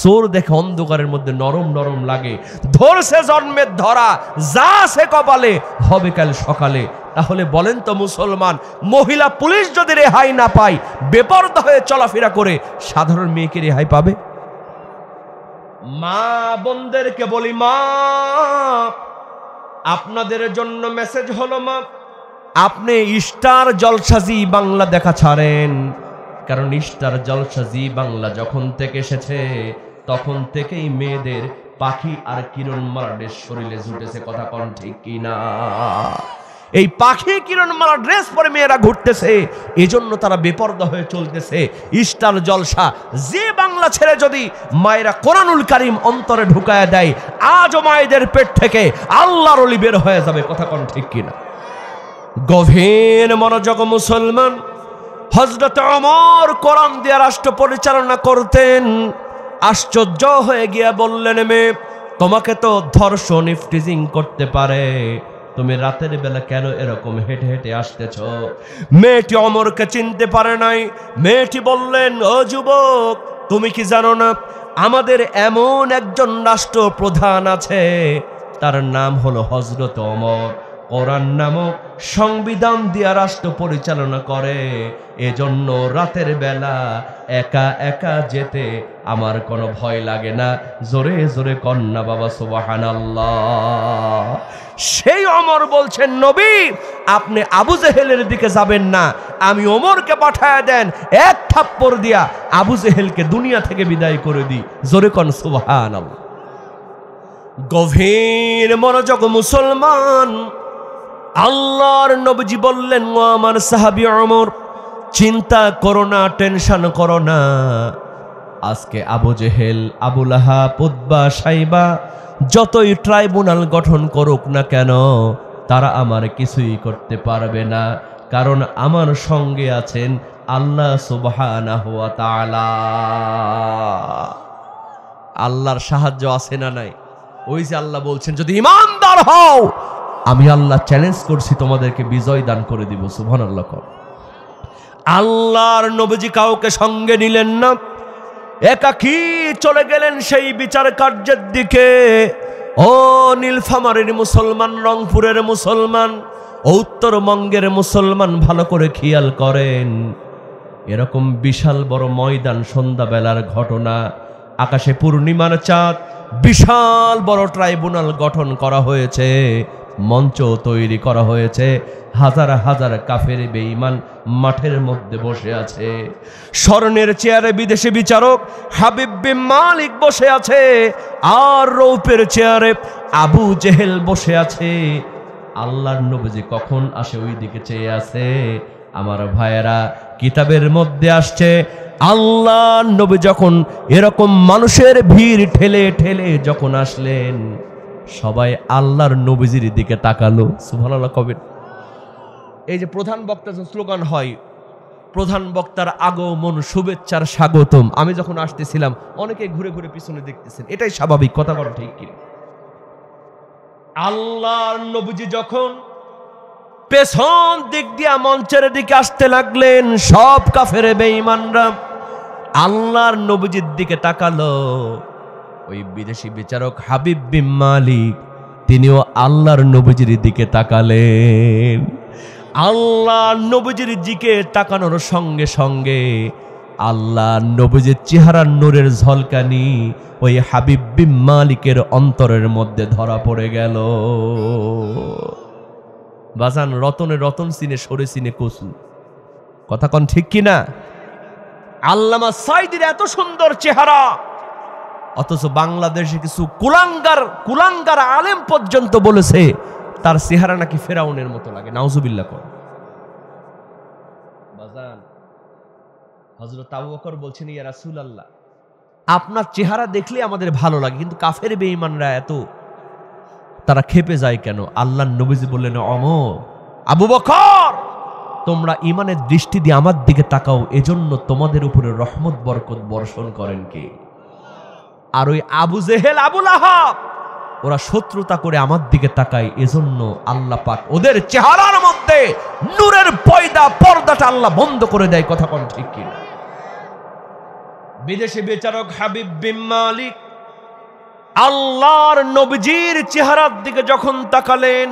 চোর দেখে অন্ধকারের মধ্যে নরম নরম লাগে। ধরছে জন্মের ধরা, যা সে কপালে হবে কাল সকালে। তাহলে বলেন তো মুসলমান, মহিলা পুলিশ যদি রেহাই না পায়, বেপরদা হয়ে চলাফেরা করে, সাধারণ মেয়েকে রেহাই পাবে? মা বোনদেরকে বলি, মা আপনাদের জন্য মেসেজ হলো, মা আপনি স্টার জলসা জি বাংলা দেখা ছাড়েন। কারণ স্টার জলসা জি বাংলা যখন থেকে এসেছে তখন থেকেই মেয়েদের পাখি আর কিরণমালার শরীরে জুটেছে। কথা কোন ঠিক কিনা? এই পাখি কিরণমালা ড্রেস পরে মেয়েরা ঘুরতেছে, এজন্য তারা বেপরদা হয়ে চলতেছে। স্টার জলসা জি বাংলা ছেড়ে যদি মায়েরা কোরআনুল কারীম অন্তরে ঢুকায় দেয়, আজও মায়েদের পেট থেকে আল্লাহর ওলি বের হয়ে যাবে। কথা কোন ঠিক কিনা? গভীর মনোযোগ মুসলমান, হযরত ওমর কোরআন দিয়ে রাষ্ট্র পরিচালনা করতেন। আশ্চর্য হয়ে গিয়া বললেন, মেয়ে তোমাকে তো ধর্ষণ ইফটিজিং করতে পারে, তুমি রাতের বেলা কেন এরকম হেঁটে হেঁটে আসতেছ? মেয়েটি ওমরকে চিনতে পারে নাই। মেয়েটি বললেন, ও যুবক, তুমি কি জানো না আমাদের এমন একজন রাষ্ট্রপ্রধান আছে, তার নাম হলো হযরত ওমর। কোরআন নামক সংবিধান দিয়া রাষ্ট্র পরিচালনা করে, এজন্য রাতের বেলা একা একা যেতে আমার কোনো ভয় লাগে না। জোরে জোরে কন্যা বাবা সুবহানাল্লাহ। সেই ওমর বলছেন, নবী আপনি আবু জেহেলের দিকে যাবেন না, আমি ওমরকে পাঠায় দেন, এক থাপ্পড় দিয়া আবু জেহেলকে দুনিয়া থেকে বিদায় করে দিই। জোরে কন সুবহানাল্লাহ। গভীর মনোযোগ মুসলমান, আল্লাহর নবীজি বললেন, ও আমার সাহাবী ওমর, চিন্তা করো না, টেনশন করো না। আজকে আবু জেহেল, আবু লাহাব, উতবা, সাইবা যতই ট্রাইব্যুনাল গঠন করুক না কেন, তারা আমার কিছুই করতে পারবে না, কারণ আমার সঙ্গে আছেন আল্লাহ সুবহানাহু ওয়া তাআলা। আল্লাহর সাহায্য আছে না নাই? ওই যে আল্লাহ বলছেন, যদি ঈমানদার হও আমি আল্লাহ চ্যালেঞ্জ করছি, তোমাদেরকে বিজয় দান করে দিব। সুবহানাল্লাহ। আল্লাহর নবীজি কাউকে সঙ্গে নিলেন না, একাকী চলে গেলেন সেই বিচার কার্যের দিকে। ও নীলফামারীর মুসলমান, রংপুরের মুসলমান, উত্তরবঙ্গের মুসলমান, ভালো করে খেয়াল করেন। এরকম বিশাল বড় ময়দান, সন্ধ্যাবেলার ঘটনা, আকাশে পূর্ণিমার চাঁদ, বিশাল বড় ট্রাইব্যুনাল গঠন করা হয়েছে, মঞ্চ তৈরি করা হয়েছে, হাজার হাজার কাফের বেঈমান মাঠের মধ্যে বসে আছে। স্বর্ণের চেয়ারে বিদেশি বিচারক হাবিব বিন মালিক বসে আছে, আর রৌপের চেয়ারে আবু জেহেল বসে আছে। আল্লাহর নবীজি কখন আসে ওই দিকে চেয়ে আছে। আমার ভাইয়েরা, কিতাবের মধ্যে আসছে, আল্লাহর নবী যখন এরকম মানুষের ভিড় ঠেলে ঠেলে যখন আসলেন, সবাই আল্লাহর নবীজির দিকে তাকালো। সুবহানাল্লাহ কবেন। এই যে প্রধান বক্তা যে স্লোগান হয়, প্রধান বক্তার আগমন শুভেচ্ছার স্বাগতম, আমি যখন আসতেছিলাম অনেকে ঘুরে ঘুরে পিছনে দেখতেছেন, এটাই স্বাভাবিক। কথা বলা ঠিক কি? আল্লাহর নবীজি যখন পেছন দিক দিয়া মঞ্চের দিকে আসতে লাগলেন, সব কাফের বেঈমানরা আল্লাহর নবীজির দিকে তাকালো। ওই বিদেশি বিচারক হাবিব বিন মালিক, তিনিও আল্লাহর নবীজির দিকে তাকালেন। আল্লাহর নবীজির দিকে তাকানোর সঙ্গে সঙ্গে আল্লাহ নবীজির চেহারার নূরের ঝলকানি ওই হাবিব বিন মালিকের অন্তরের মধ্যে ধরা পড়ে গেল। বাজান, রতনে রতন চিনে সরে চিনে কচু, কথা কন ঠিক কিনা? আল্লামা সাইদির এত সুন্দর চেহারা, অথচ বাংলাদেশে কিছু কুলাঙ্গার আলেম পর্যন্ত বলেছে তার চেহারা নাকি ফেরাউনের মতো লাগে। নাউজুবিল্লাহ কর। বাজান, হযরত আবু বকর বলছেন, ইয়া রাসূলুল্লাহ, আপনার চেহারা দেখলে আমাদের ভালো লাগে, কিন্তু কাফের বেঈমানরা এত তারা খেপে যায় কেন? আল্লাহর নবীজি বললেন, ওমর, আবু বকর, তোমরা ঈমানের দৃষ্টি দিয়ে আমার দিকে তাকাও, এজন্য তোমাদের উপরে রহমত বরকত বর্ষণ করেন কে? আর ওই আবু জেহেল, আবু লাহাব, ওরা শত্রুতা করে আমার দিকে তাকায়, এজন্য আল্লাহ পাক ওদের চেহারার মধ্যে নূরের পর্দাটা আল্লাহ বন্ধ করে দেয়। কথা কোন ঠিক কিনা? বিদেশি বিচারক হাবিব বিন মালিক আল্লাহর নবীজির চেহারার দিকে যখন তাকালেন,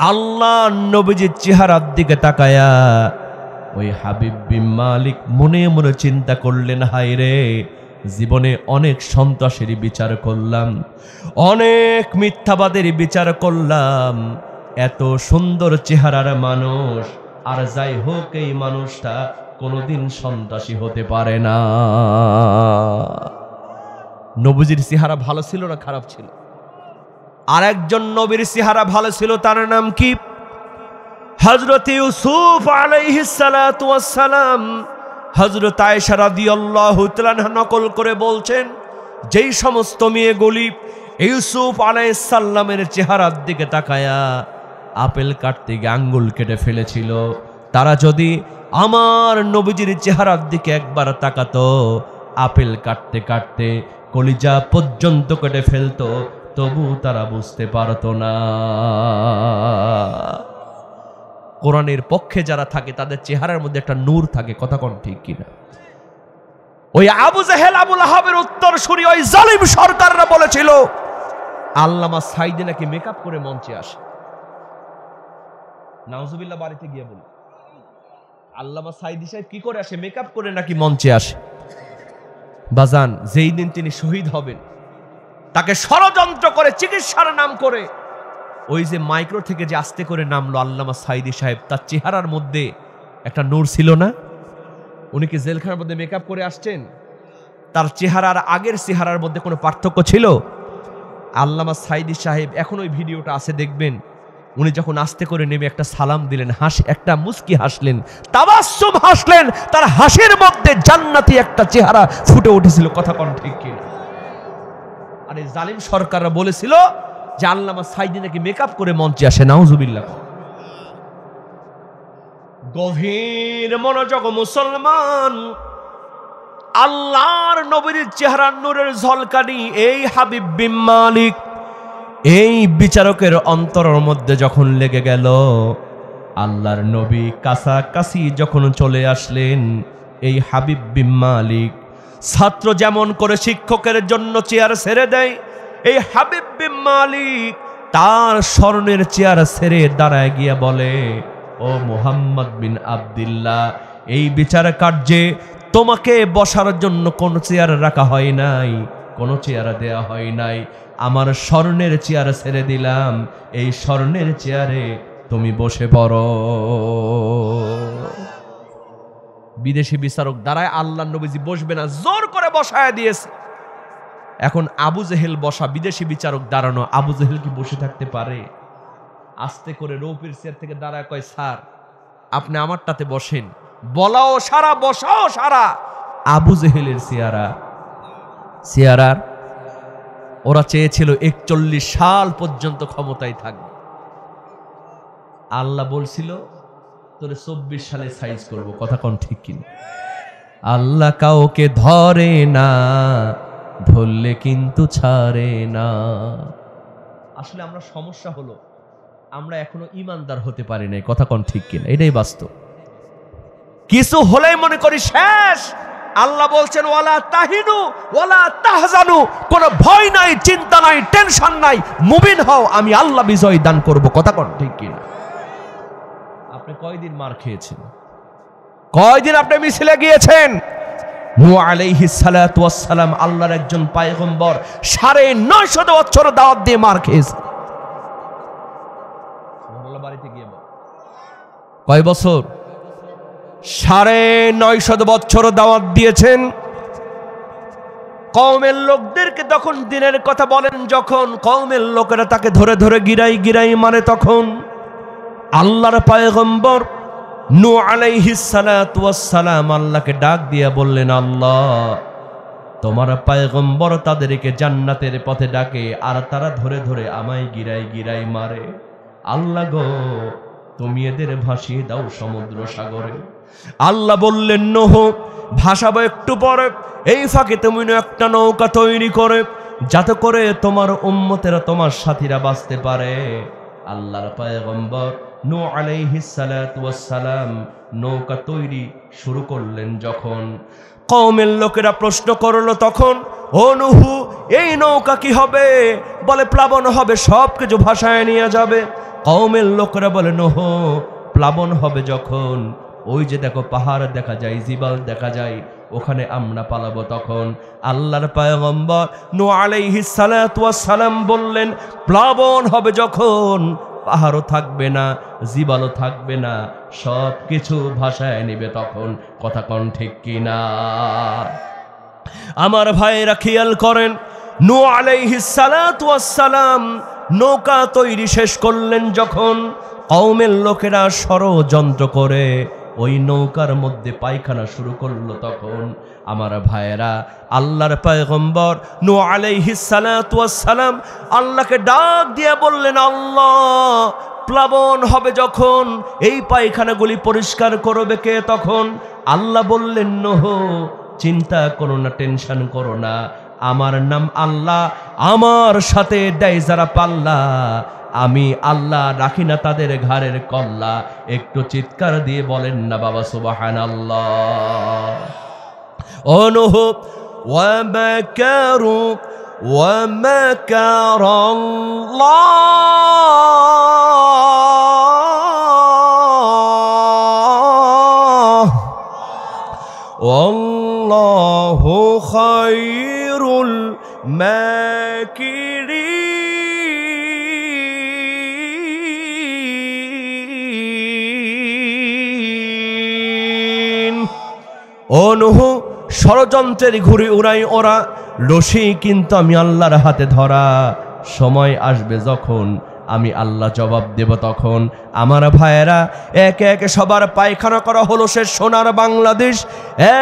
আল্লাহর নবীজির চেহারার দিকে তাকায়া ওই হাবিব বিন মালিক মনে মনে চিন্তা করলেন, হায় রে, জীবনে অনেক সন্ত্রাসের বিচার করলাম, অনেক মিথ্যাবাদের বিচার করলাম, এত সুন্দর চেহারার মানুষ, আর যাই হোক এই মানুষটা কোনোদিন সন্ত্রাসী হতে পারে না। নবীজির চেহারা ভালো ছিল না খারাপ ছিল? আর একজন নবীর চেহারা ভালো ছিল, তার নাম কি? হযরত ইউসুফ আলাইহিস সালাতু ওয়াস সালাম। হযরত আয়েশা রাদিয়াল্লাহু তাআলা নকল করে বলছেন, যেই সমস্ত মেয়েগুলি ইউসুফ আলাইহিস সালামের চেহারার দিকে তাকায়া আপেল কাটতে গিয়ে আঙ্গুল কেটে ফেলেছিল, তারা যদি আমার নবীজির চেহারার দিকে একবার তাকাতো, আপেল কাটতে কাটতে কলিজা পর্যন্ত কেটে ফেলতো, তবু তারা বুঝতে পারতো না। কোরআনের পক্ষে যারা থাকে তাদের চেহারার মধ্যে একটা নূর থাকে। কথা কোন ঠিক কিনা? ওই আবু জেহেল, আবু লাহাবের উত্তরসূরি ওই জালিম সরকাররা বলেছিল আল্লামা সাইদি নাকি মেকআপ করে মঞ্চে আসে। নাউজুবিল্লাহ, বাড়িতে গিয়ে বলি, আল্লামা সাইদি সাহেব কি করে আসে? মেকআপ করে নাকি মঞ্চে আসে। বাজান, যেই দিন তিনি শহীদ হবেন, তাকে ষড়যন্ত্র করে চিকিৎসার নাম করে ওই যে মাইক্রো থেকে যে আস্তে করে নামলো আল্লামা সাইদি সাহেব, তার চেহারার মধ্যে একটা নূর ছিল না? উনি কি জেলখানার মধ্যে মেকআপ করে আসছেন? তার চেহারার আগের চেহারার মধ্যে কোনো পার্থক্য ছিল? আল্লামা সাইদি সাহেব, এখন ওই ভিডিওটা আছে, দেখবেন, উনি যখন আস্তে করে নেমে একটা সালাম দিলেন, একটা মুস্কি হাসলেন, তাবাসসুম হাসলেন, তার হাসির মধ্যে জান্নাতি একটা চেহারা ফুটে উঠেছিল। কথা কোন ঠিক কিনা? আর এই জালিম সরকাররা বলেছিল যে আল্লামা সাইদি নাকি মেকআপ করে মঞ্চে আসে। নাউজুবিল্লাহ। গভীর মনোযোগ মুসলমান, আল্লাহর নবীর চেহারার নূরের ঝলকানি এই হাবিব বিন মালিক এই বিচারকের অন্তরের মধ্যে যখন লেগে গেল, আল্লাহর নবী কাছাকাছি যখন চলে আসলেন, এই হাবিব বিন মালিক, ছাত্র যেমন করে শিক্ষকের জন্য চেয়ার ছেড়ে দেয়, এই হাবিব বিন মালিক তার স্বর্ণের চেয়ার ছেড়ে দাঁড়ায় গিয়ে বলে, ও মুহাম্মদ বিন আব্দুল্লাহ, এই বিচার কার্যে তোমাকে বসার জন্য কোন চেয়ার রাখা হয় নাই, কোন চেয়ার দেয়া হয় নাই, আমার স্বর্ণের চেয়ার ছেড়ে দিলাম, এই স্বর্ণের চেয়ারে তুমি বসে পড়ো। বিদেশি বিচারক দাঁড়ায়, আল্লাহর নবীজি বসবে না, জোর করে বসায় দিয়েছে। এখন আবু জেহেল বসা, বিদেশি বিচারক দাঁড়ানো, আবু জেহেল কি বসে থাকতে পারে? আস্তে করে রৌপির চেয়ার থেকে দাঁড়ায় কয়, স্যার আপনি আমারটাতে বসেন। বলাও সারা, বসাও সারা। আবু জেহেলের চেয়ারার ওরা চেয়েছিল 41 সাল পর্যন্ত ক্ষমতায় থাকবে। আল্লাহ বলছিল তোরে 24 সালে সাইজ করব। কথা কোন ঠিক কিনা? আল্লাহ কাউকে ধরে না, ধরলে কিন্তু ছাড়ে না। আসলে আমরা সমস্যা হলো আমরা এখনো ইমানদার হতে পারি নাই। কথা কোন ঠিক কিনা? এটাই বাস্তব। কিছু হলেই মনে করি শেষ। আল্লাহ বলছেন ওয়ালা তাহিনু ওয়ালা তাহজানু, কোনো ভয় নাই, চিন্তা নাই, টেনশন নাই, মুমিন হও, আমি আল্লাহ বিজয় দান করব। কথা কোন ঠিক কিনা? আপনি কয়দিন মার খেয়েছেন? কয়দিন আপনি মিছিলে গিয়েছেন? নূহ আলাইহিস সালাতু ওয়াস সালাম আল্লাহর একজন পয়গম্বর 950 বছর দাওয়াত দিয়ে মার খেয়েছে। সুবহানাল্লাহ। বাড়িতে গিয়ে বল কয় বছর? 950 বছর দাওয়াত দিয়েছেন। কওমের লোকদেরকে তখন দিনের কথা বলেন, যখন কওমের লোকেরা তাকে ধরে ধরে গিরাই গিরাই মারে, তখন আল্লাহর পয়গম্বর নূহ আলাইহিস সালাতু ওয়াস সালাম আল্লাহকে ডাক দিয়া বললেন, আল্লাহ তোমার পয়গম্বর তাদেরকে জান্নাতের পথে ডাকে, আর তারা ধরে ধরে আমায় গিরাই গিরাই মারে। আল্লাহ গো, তুমি এদের ভাসিয়ে দাও সমুদ্র সাগরে। আল্লাহ বললেন, নূহ ভাসাবো একটু পরে, এই ফাঁকে তুমি একটা নৌকা তৈরি করে, যাতে করে তোমার উম্মতেরা তোমার সাথীরা বাঁচতে পারে। আল্লাহর পয়গম্বর নূহ আলাইহিস সালাতু ওয়াস সালাম নৌকা তৈরি শুরু করলেন। যখন কওমের লোকেরা প্রশ্ন করলো, তখন ও নূহ এই নৌকা কি হবে? বলে প্লাবন হবে, সব কিছু ভাসায় নিয়ে যাবে। কওমের লোকেরা বলে, নূহ প্লাবন হবে যখন, ওই যে দেখো পাহাড় দেখা যায়, জিবাল দেখা যায়, ওখানে আমরা পালাবো। তখন আল্লাহর পয়গম্বর নূহ আলাইহিস সালাতু ওয়াস সালাম বললেন, প্লাবন হবে যখন, পাহাড়ও থাকবে না, জিবালও থাকবে না, সব কিছু ভাসায় নিবে তখন। কথা কোন ঠিক কিনা? আমার ভাইরা খেয়াল করেন, নূহ আলাইহিস সালাতু ওয়াস সালাম নৌকা তৈরি শেষ করলেন যখন, কওমের লোকেরা ষড়যন্ত্র করে ওই নৌকার মধ্যে পায়খানা শুরু করলো। তখন আমার ভাইয়েরা আল্লাহর পয়গম্বর নূহ আলাইহিস সালাতু ওয়াস সালাম আল্লাহকে ডাক দিয়ে বললেন, আল্লাহ প্লাবন হবে যখন, এই পায়খানাগুলি পরিষ্কার করবে কে? তখন আল্লাহ বললেন, নূহ চিন্তা করো না, টেনশন করো না, আমার নাম আল্লাহ, আমার সাথে দেয় যারা পাল্লা, আমি আল্লাহ রাখি না তাদের ঘাড়ের কল্লা। একটু চিৎকার দিয়ে বলেন না বাবা সুবহানাল্লাহ। ও নূহ ওয়া মাকারু ওয়া মাকারাল্লাহ ওয়াল্লাহু খায়রুল মাকিরিন। ও নূহ ষড়যন্ত্রের ঘুড়ি উড়াই ওরা, রশি কিন্তু আমি আল্লাহর হাতে ধরা। সময় আসবে যখন আমি আল্লাহ জবাব দেব, তখন আমার ভাইয়েরা একে একে সবার পায়খানা করা হলো সে সোনার বাংলাদেশ।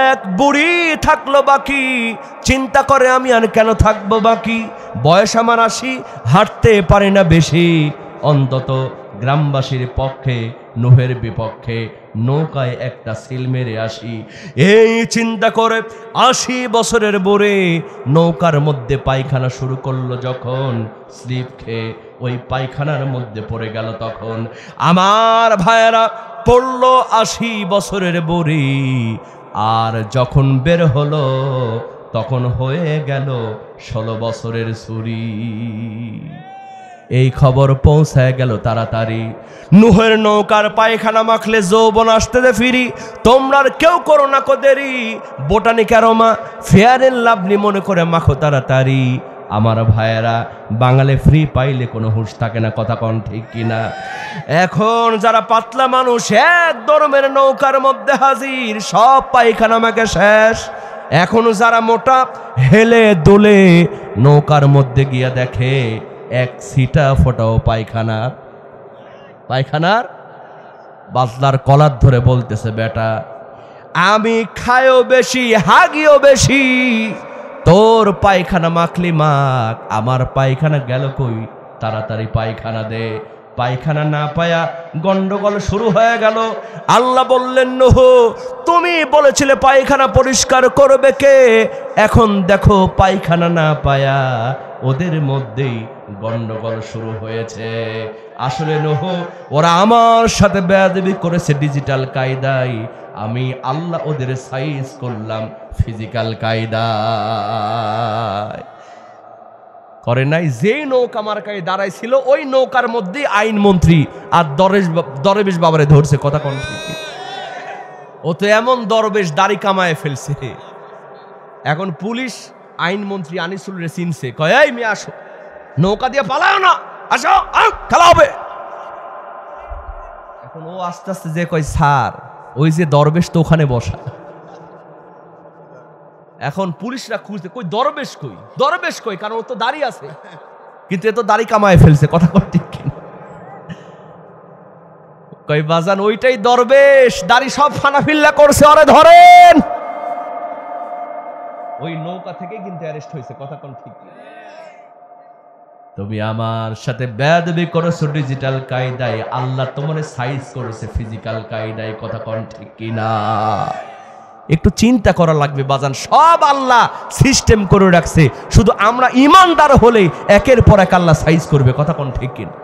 এক বুড়ি থাকলো বাকি, চিন্তা করে আমি আর কেন থাকবো বাকি, বয়স আমার 80, হাঁটতে পারি না বেশি, অন্তত গ্রামবাসীর পক্ষে নূহের বিপক্ষে নৌকায় একটা সিল মেরে আসি। এই চিন্তা করে 80 বছরের বুড়ি নৌকার মধ্যে পায়খানা শুরু করলো। যখন স্লিপ খেয়ে ওই পায়খানার মধ্যে পড়ে গেল, তখন আমার ভাইয়েরা পড়লো 80 বছরের বুড়ি, আর যখন বের হলো তখন হয়ে গেল 16 বছরের ছুরি। এই খবর পৌঁছায় গেল তাড়াতাড়ি, নূহের নৌকার পায়খানা মাখলে যৌবন আসতে দে ফিরি, তোমরা আর কেউ করো না কো দেরি, botanic aroma Fair and Lovely মনে করে মাখো তাড়াতাড়ি। আমার ভাইয়েরা বাঙালি ফ্রি পাইলে কোনো হুঁশ থাকে না, কথা কোন ঠিক কিনা? এখন যারা পাতলা মানুষ এক দরমের নৌকার মধ্যে হাজির, সব পায়খানা মাখে শেষ। এখন যারা মোটা হেলে দোলে নৌকার মধ্যে গিয়া দেখে এক সিটা ফোটাও পায়খানার বাজলার কলার ধরে বলতেছে, বেটা আমি খাইও বেশি হাগিও বেশি, তোর পায়খানা মাখলি মাখ, আমার পায়খানা গেল কই, তাড়াতাড়ি পায়খানা দে। পায়খানা না পায়া গন্ডগোল শুরু হয়ে গেল। আল্লাহ বললেন, নূহ তুমি বলেছিলে পায়খানা পরিষ্কার করবে কে, এখন দেখো পায়খানা না পায়া ওদের মধ্যেই গন্ডগোল শুরু হয়েছে। আসলে নূহ ওরা আমার সাথে বেয়াদবি করেছে ডিজিটাল কায়দায়, আমি আল্লাহ ওদের সাইজ করলাম ফিজিক্যাল কায়দায়। করে নাই, যেই নৌকা মার্কায় দাঁড়াইছিল ওই নৌকার মধ্যে আইন মন্ত্রী আর দরবেশ বাবারে ধরছে, কথা কোন ঠিক? ও তো এমন দরবেশ দাড়ি কামায় ফেলছে, এখন পুলিশ আইনমন্ত্রী আনিসুল রে চিনছে, কয় এই মেয়ে আসো, নৌকা দিয়ে পালাও না, আসো খেলা হবে। এখন ও আস্তে আস্তে যে কয় স্যার ওই যে দরবেশ তো ওখানে বসা। এখন পুলিশরা খুঁজতে, কই দরবেশ কই, দরবেশ কই, কারণ ও তো দাড়ি আছে, কিন্তু এ তো দাড়ি কামায় ফেলছে, কথা ঠিক কিনা? কই বাজান ওইটাই দরবেশ, দাড়ি সব ফানাফিল্লা করছে, ওরে ধরেন। ওই নৌকা থেকে কিন্তু অ্যারেস্ট হয়েছে, কথা কোন ঠিক কিনা? তুমি আমার সাথে বেয়াদবি করেছো ডিজিটাল কায়দায়, আল্লাহ তোমার সাইজ করেছে ফিজিক্যাল কায়দায়, কথা কোন ঠিক কিনা? একটু চিন্তা করা লাগবে বাজান, সব আল্লাহ সিস্টেম করে রাখছে, শুধু আমরা ইমানদার হলে একের পর এক আল্লাহ সাইজ করবে, কথা কোন ঠিক কিনা?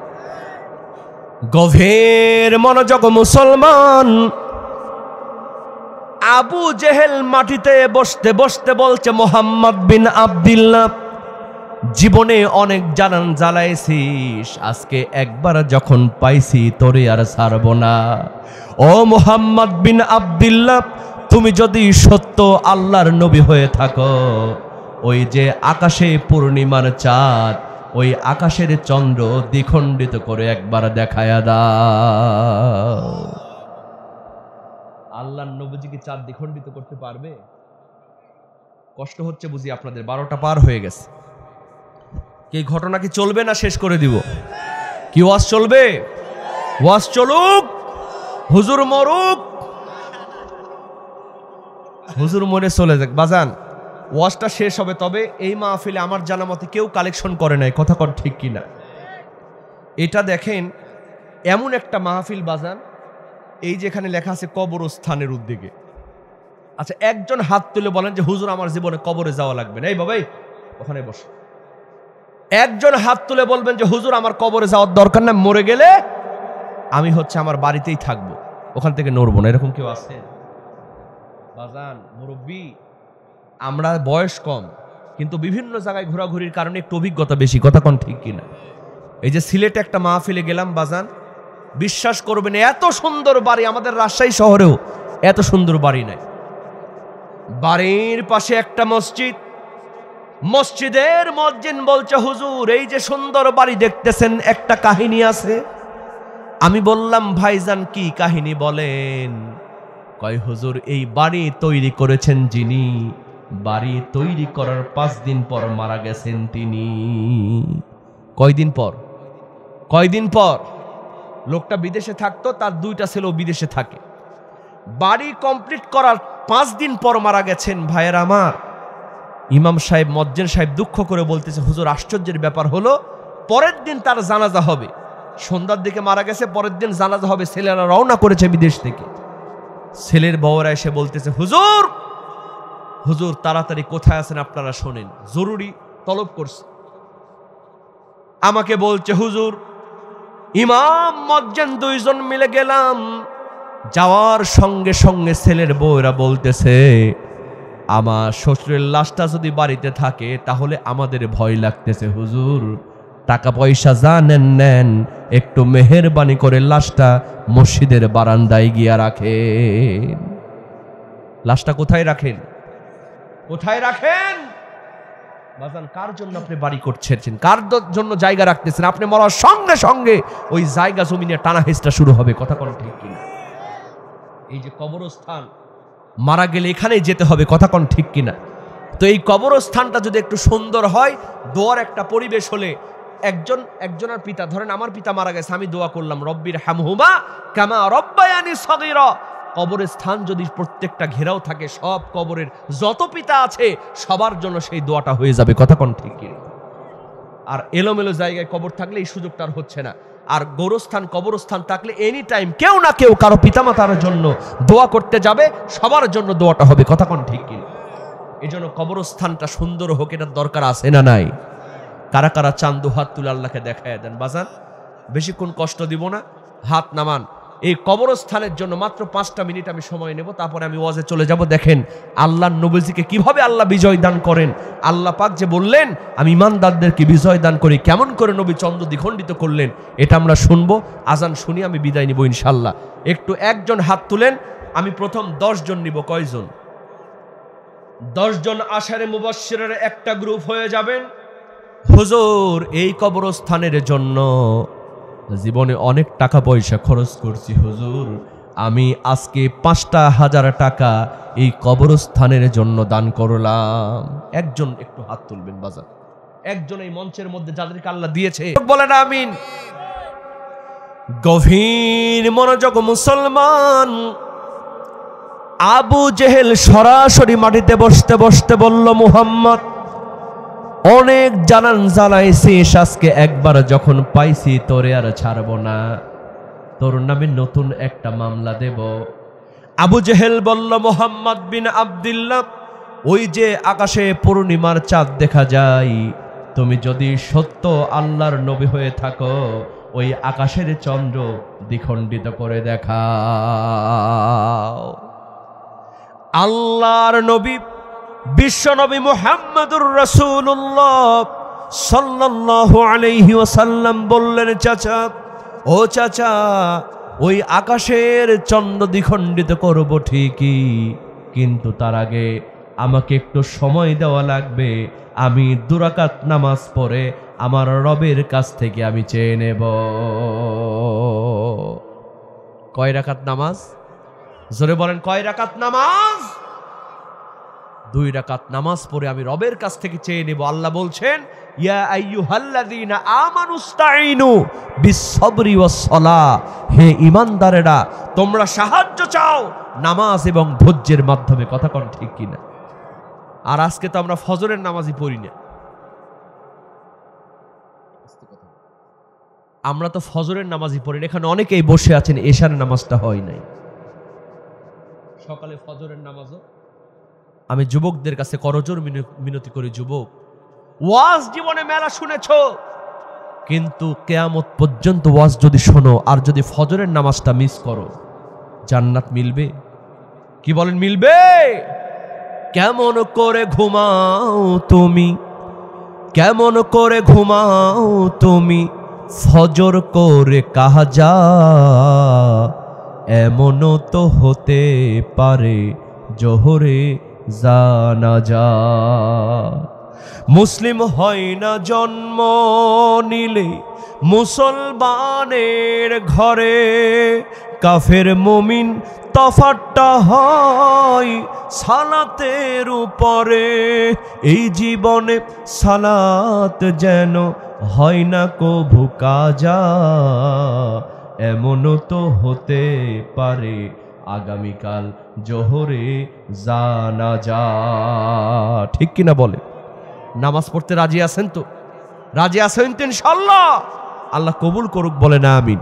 গভীর মনোযোগ মুসলমান, আবু জেহেল মাটিতে বসতে বসতে বলছে, মোহাম্মদ বিন আব্দুল্লাহ জীবনে অনেক জানান জ্বালাইছিস, আজকে একবার যখন পাইছি তোরে আর ছাড়ব না। ও মোহাম্মদ বিন আব্দুল্লাহ, তুমি যদি সত্য আল্লাহর নবী হয়ে থাকো, ওই যে আকাশে পূর্ণিমার চাঁদ, ওই আকাশের চন্দ্র দ্বিখণ্ডিত করে একবার দেখায়া দাও। আল্লাহর নবীজি কি চাঁদ দ্বিখণ্ডিত করতে পারবে? কষ্ট হচ্ছে বুঝি আপনাদের, 12টা পার হয়ে গেছে। এই ঘটনা কি চলবে না শেষ করে দিব? কি ওয়াজ চলবে? ওয়াজ চলুক, হুজুর মরুক, হুজুর মরে চলে যাক বাজান, ওয়াজটা শেষ হবে। তবে এই মাহফিলে আমার জানা মতে কেউ কালেকশন করে নাই, কথা কন ঠিক কিনা? এটা দেখেন এমন একটা মাহফিল বাজান, এই যেখানে লেখা আছে কবরস্থানের উদ্যোগে। আচ্ছা একজন হাত তুলে বলেন যে হুজুর আমার জীবনে কবরে যাওয়া লাগবে না। এই বাবাই ওখানে বসে একজন হাত তুলে বলবেন যে হুজুর আমার কবরে যাওয়ার দরকার না, মরে গেলে আমি আমার বাড়িতেই থাকবো, ওখান থেকে নড়বো না, এরকম কেউ আছে? বাজান মুরব্বী, আমরা বয়স কম কিন্তু বিভিন্ন জায়গায় ঘোরাঘুরির কারণে একটু অভিজ্ঞতা বেশি, কথা কোন ঠিক কিনা? এই যে সিলেটে একটা মাহফিলে গেলাম বাজান, বিশ্বাস করবেন এত সুন্দর বাড়ি, আমাদের রাজশাহী শহরেও এত সুন্দর বাড়ি নাই। বাড়ির পাশে একটা মসজিদ, মসজিদের মুয়াজ্জিন বলছে হুজুর এই যে সুন্দর বাড়ি দেখতেছেন একটা কাহিনী আছে। আমি বললাম ভাইজান কি কাহিনী বলেন? কয় হুজুর এই বাড়ি তৈরি করেছেন যিনি, বাড়ি তৈরি করার 5 দিন পর মারা গেছেন তিনি। কয়দিন পর? কয়দিন পর? লোকটা বিদেশে থাকতো, তার 2টা ছেলেও বিদেশে থাকে। বাড়ি কমপ্লিট করার 5 দিন পর মারা গেছেন। ভাইয়ের আমার, ইমাম সাহেব মুয়াজ্জিন সাহেব দুঃখ করে বলতেছে হুজুর আশ্চর্যের ব্যাপার হলো, পরের দিন তার জানাজা হবে, সন্ধ্যার দিকে মারা গেছে, পরের দিন জানাজা হবে, ছেলেরা রওনা করেছে বিদেশ থেকে। ছেলের বউরা এসে বলতেছে হুজুর হুজুর তাড়াতাড়ি কোথায় আছেন আপনারা শোনেন, জরুরি তলব করছে। আমাকে বলছে হুজুর ইমাম মুয়াজ্জিন 2 জন মিলে গেলাম, যাওয়ার সঙ্গে সঙ্গে ছেলের বউরা বলতেছে আমার শ্বশুরের লাশটা যদি বাড়িতে থাকে তাহলে আমাদের ভয় লাগতেছে হুজুর, টাকা পয়সা যা নেন নেন, একটু মেহেরবানি করে লাশটা মসজিদের বারান্দায় গিয়া রাখেন। লাশটা কোথায় রাখেন? কোথায় রাখেন? বাজান কার জন্য আপনি বাড়ি করছেন, কার জন্য জায়গা রাখতেছেন? আপনি মরার সঙ্গে সঙ্গে ওই জায়গা জমিনে টানা হেঁচড়া শুরু হবে, কথা কোন ঠিক কিনা? এই যে কবরস্থান, মারা গেলে এখানেই যেতে হবে, কথা কোন ঠিক কিনা? তো এই কবরস্থানটা যদি একটু সুন্দর হয়, দোয়ার একটা পরিবেশ হলে, একজনের পিতা, ধরেন আমার পিতা মারা গেছে, আমি দোয়া করলাম রব্বির হামহুমা কামা রব্বায়ানি সগীরা। কবরের স্থান যদি প্রত্যেকটা ঘেরাও থাকে, সব কবরের যত পিতা আছে সবার জন্য সেই দোয়াটা হয়ে যাবে, কথা কোন ঠিক কিনা? আর এলোমেলো জায়গায় কবর থাকলে এই সুযোগটা আর হচ্ছে না। আর গোরস্থান কবরস্থান থাকলে এনি টাইম কেউ না কেউ কারো পিতামাতার জন্য দোয়া করতে যাবে, সবার জন্য দোয়াটা হবে, কথা কোন ঠিক কিনা? এই জন্য কবরস্থানটা সুন্দর হোক, এটার দরকার আছে না নাই? কারা কারা চান দুহাত তুলে আল্লাহকে দেখায় দেন। বাজান বেশিক্ষণ কষ্ট দিব না, হাত নামান। এই কবরস্থানের জন্য মাত্র 5টা মিনিট আমি সময় নেব, তারপরে আমি ওয়াজে চলে যাব। দেখেন আল্লাহর নবীজিকে কিভাবে আল্লাহ বিজয় দান করেন। আল্লাহ পাক যে বললেন আমি ইমানদারদেরকে বিজয় দান করি, কেমন করে নবী চন্দ্র দ্বিখণ্ডিত করলেন এটা আমরা শুনবো। আজান শুনি আমি বিদায় নিব ইনশাল্লাহ। একটু একজন হাত তুলেন, আমি প্রথম 10 জন নিব। কয়জন? 10 জন আশারে মুবাশশিরের একটা গ্রুপ হয়ে যাবেন। হুজুর, এই কবরস্থানের জন্য জীবনে অনেক টাকা পয়সা খরচ করছি হুজুর, আমি আজকে 5,000 টাকা এই কবরস্থানের জন্য দান করলাম। একজন একটু হাত তুলবেন বাজার, একজন এই মঞ্চের মধ্যে যাদেরকে আল্লাহ দিয়েছে বলেন আমিন। গভীর মনোযোগ মুসলমান। আবু জেহেল সরাসরি মাটিতে বসতে বসতে বলল, মুহাম্মদ, অনেক জানান জ্বালাইছিস, আজকে একবার যখন পাইছি তোরে আর ছাড়ব না, তোর নামে নতুন একটা মামলা দেব। আবু জেহেল বলল, মুহাম্মদ বিন আব্দুল্লাহ, ওই যে আকাশে পূর্ণিমার চাঁদ দেখা যায়, তুমি যদি সত্য আল্লাহর নবী হয়ে থাকো, ওই আকাশের চন্দ্র দ্বিখণ্ডিত করে দেখাও। আল্লাহর নবী বিশ্ব নবী মুহাম্মদুর রাসূলুল্লাহ সাল্লাল্লাহু আলাইহি ওয়াসাল্লাম বললেন, চাচা, ও চাচা, ওই আকাশের চন্দ্র দ্বিখণ্ডিত করব ঠিকই, কিন্তু তার আগে আমাকে একটু সময় দেওয়া লাগবে। আমি 2 রাকাত নামাজ পড়ে আমার রবের কাছ থেকে আমি চেয়ে নেব। কয় রাকাত নামাজ? জোরে বলেন, কয় রাকাত নামাজ? 2 রাকাত নামাজ পড়ে আমি রবের কাছ থেকে চেয়ে নেব। আল্লাহ বলছেন, ইয়া আইয়ুহাল্লাযীনা আমানুস্তাঈনু বিস-সাবরি ওয়াস-সালাহ, হে ঈমানদারেরা, তোমরা সাহায্য চাও নামাজ এবং ধৈর্যের মাধ্যমে। কথা কোন ঠিক কিনা? আর আজকে তো আমরা ফজরের নামাজই পড়ি না। আমরা তো ফজরের নামাজই পড়ি না। এখানে অনেকেই বসে আছেন, এশার নামাজটা হয় নাই। সকালে ফজরের নামাজও আমি যুবকদের কাছে করজোর মিনতি করি, যুবক, ওয়াজ জীবনে মেলা শুনেছ, কিন্তু কিয়ামত পর্যন্ত ওয়াজ যদি শোনো আর যদি ফজরের নামাজটা মিস করো, জান্নাত মিলবে? কি বলেন, মিলবে? কেমন করে ঘুমাও তুমি, কেমন করে ঘুমাও তুমি, ফজর করে কাজা, এমনও তো হতে পারে জোহরে জানাজা। মুসলিম হয় না জন্ম নিলে মুসলমানের ঘরে, কাফের মুমিন তফাৎটা হয় সালাতের উপরে। এই জীবনে সালাত যেন হয় না কভু কাজা, এমনও তো হতে পারে আগামীকাল জোহরে জানাজা। ঠিক কিনা বলে? নামাজ পড়তে রাজি আছেন তো? রাজি আছেন তো ইনশাআল্লাহ? আল্লাহ কবুল করুক, বলে না আমিন।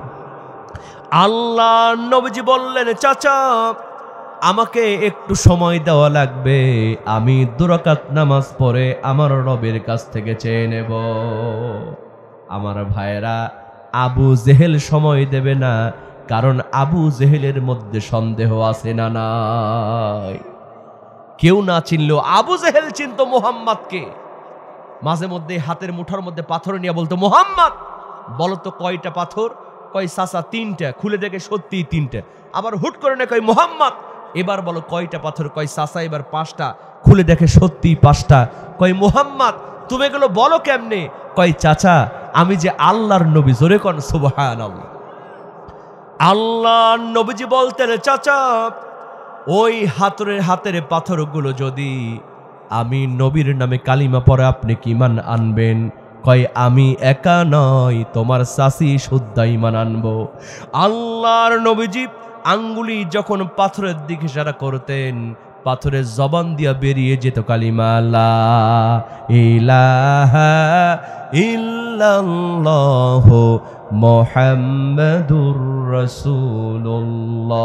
আল্লাহ নবীজি বললেন, চাচা, আমাকে একটু সময় দেওয়া লাগবে, আমি 2 রাকাত নামাজ পড়ে আমার রবের কাছ থেকে চেয়ে নেব। আমার ভাইয়েরা, আবু জেহেল সময় দেবে না, কারণ আবু জেহেলের মধ্যে সন্দেহ আছে না নাই? কেউ না চিনলেও আবু জেহেল চিনত মুহাম্মদকে। মাঝে মধ্যে হাতের মুঠার মধ্যে পাথর নিয়ে বলতো, মুহাম্মদ, বলো তো কয়টা পাথর? কয় চাচা 3টা। খুলে দেখে সত্যি 3টা। আবার হুট করে না কয়, মুহাম্মদ, এবার বলো কয়টা পাথর? কয় চাচা এবার 5টা। খুলে দেখে সত্যি 5টা। কয়, মুহাম্মদ, তুমি এগুলো বলো কেমনে? কয়, চাচা, আমি যে আল্লাহর নবী। জোরে কোন সুবহানাল্লাহ। আল্লাহর নবীজি বলতেন, চাচা, ওই হাতের পাথরগুলো যদি আমি নবীর নামে কালিমা পড়ে আপনি কি ঈমান আনবেন? কয়, আমি একা নয়, তোমার চাচি শুদ্ধা ঈমান আনবো। আল্লাহর নবীজি আঙ্গুলি যখন পাথরের দিকে ইশারা করতেন, পাথরের জবান দিয়া বেরিয়ে যেত কালিমা লা ইলাহা ইল্লাল্লাহ মুহাম্মাদুর রাসূলুল্লাহ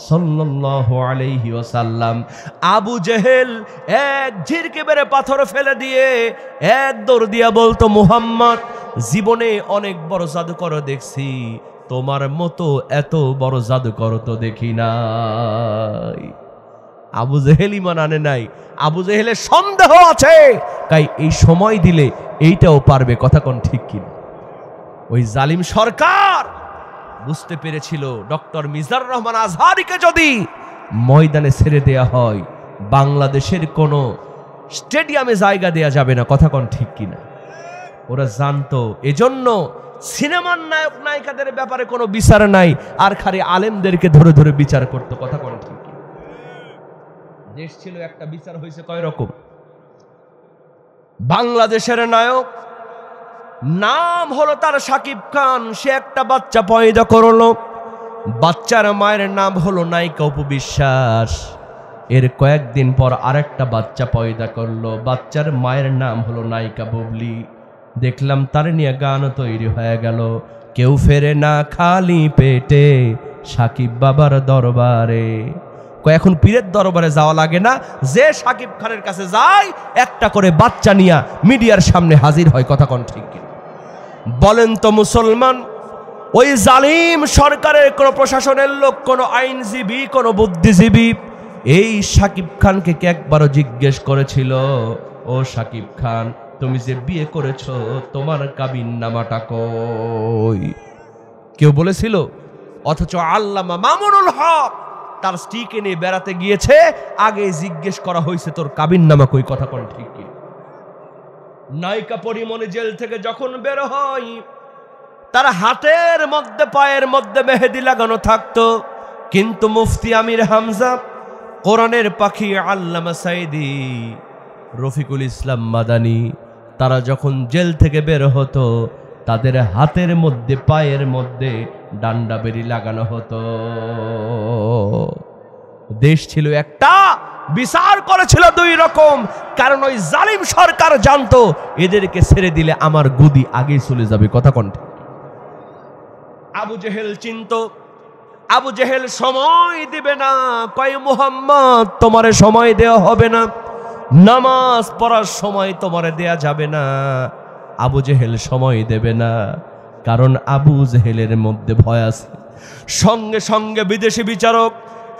সাল্লাল্লাহু আলাইহি ওয়াসাল্লাম। আবু জেহেল এক ঝিরকে বেড়ে পাথর ফেলে দিয়ে এক দৌড় দিয়া বলতো, মুহাম্মদ, জীবনে অনেক বড় জাদুকর দেখছি, তোমার মতো এত বড় জাদুকর তো দেখি নাই। আবু জেহেল ঈমান আনে নাই। আবু জেহেলের সন্দেহ আছে, তাই এই সময় দিলে এইটাও পারবে। কথা কোন ঠিক কিনা? ওই জালিম সরকার বুঝতে পেরেছিল, ডক্টর মিজানুর রহমান আজহারীকে যদি ময়দানে ছেড়ে দেয়া হয়, বাংলাদেশের কোনো স্টেডিয়ামে জায়গা দেয়া যাবে না, কথা কোন ঠিক কিনা? ওরা জানতো, এজন্য সিনেমার নায়ক নায়িকাদের ব্যাপারে কোনো বিচার নাই, আর খালি আলেমদেরকে ধরে ধরে বিচার করতো, কথা কোন ঠিক কিনা? দেশ ছিল একটা, বিচার হয়েছে কয় রকম। বাংলাদেশের নায়ক নাম হলো তার শাকিব খান, সে একটা বাচ্চা পয়দা করলো, বাচ্চার মায়ের নাম হলো নায়িকা অপু বিশ্বাস। এর কয়েকদিন পর আরেকটা বাচ্চা পয়দা করলো, বাচ্চার মায়ের নাম হলো নায়িকা বুবলি। দেখলাম তার নিয়ে গান তৈরি হয়ে গেল, কেউ ফেরে না খালি পেটে শাকিব বাবার দরবারে। এখন পীরের দরবারে যাওয়া লাগে না, যে শাকিব খানের কাছে যায় একটা করে বাচ্চা নিয়ে মিডিয়ার সামনে হাজির হয়, কথা কোন ঠিক কিনা? বলেন তো মুসলমান, ওই জালিম সরকারের কোন প্রশাসনের লোক, কোন আইনজীবী, কোন বুদ্ধিজীবী এই শাকিব খানকে কে একবারও জিজ্ঞেস করেছিল, ও শাকিব খান তুমি যে বিয়ে করেছো তোমার কাবিননামাটা কই? কেউ বলেছিল? অথচ আল্লামা মামুনুল হক তার স্ত্রীকে নিয়ে বেড়াতে গিয়েছে, আগে জিজ্ঞেস করা হয়েছে তোর কাবিননামা কই, কথা কোন ঠিক কি? নায়িকা পরিমণি জেল থেকে যখন বের হয়, তার হাতের মধ্যে পায়ের মধ্যে মেহেদি লাগানো থাকতো, কিন্তু মুফতি আমির হামজা, কোরআনের পাখি আল্লামা সাইদি, রফিকুল ইসলাম মাদানী, তারা যখন জেল থেকে বের হতো তাদের হাতের মধ্যে পায়ের মধ্যে ডান্ডা বেরি লাগানো হতো। দেশ ছিল একটা, বিচার করেছিল দুই রকম, কারণ ওই জালিম সরকার জানতো এদেরকে ছেড়ে দিলে আমার গুদি আগেই চলে যাবে, কথা কোন ঠিক? আবু জেহেল চিন্তো, আবু জেহেল সময় দিবে না, কয় মুহাম্মদ তোমারে সময় দেওয়া হবে না, নামাজ পড়ার সময় তোমারে দেয়া যাবে না। আবু জেহেল সময় দেবে না, কারণ আবু জেহেলের মধ্যে ভয় আছে। সঙ্গে সঙ্গে বিদেশি বিচারক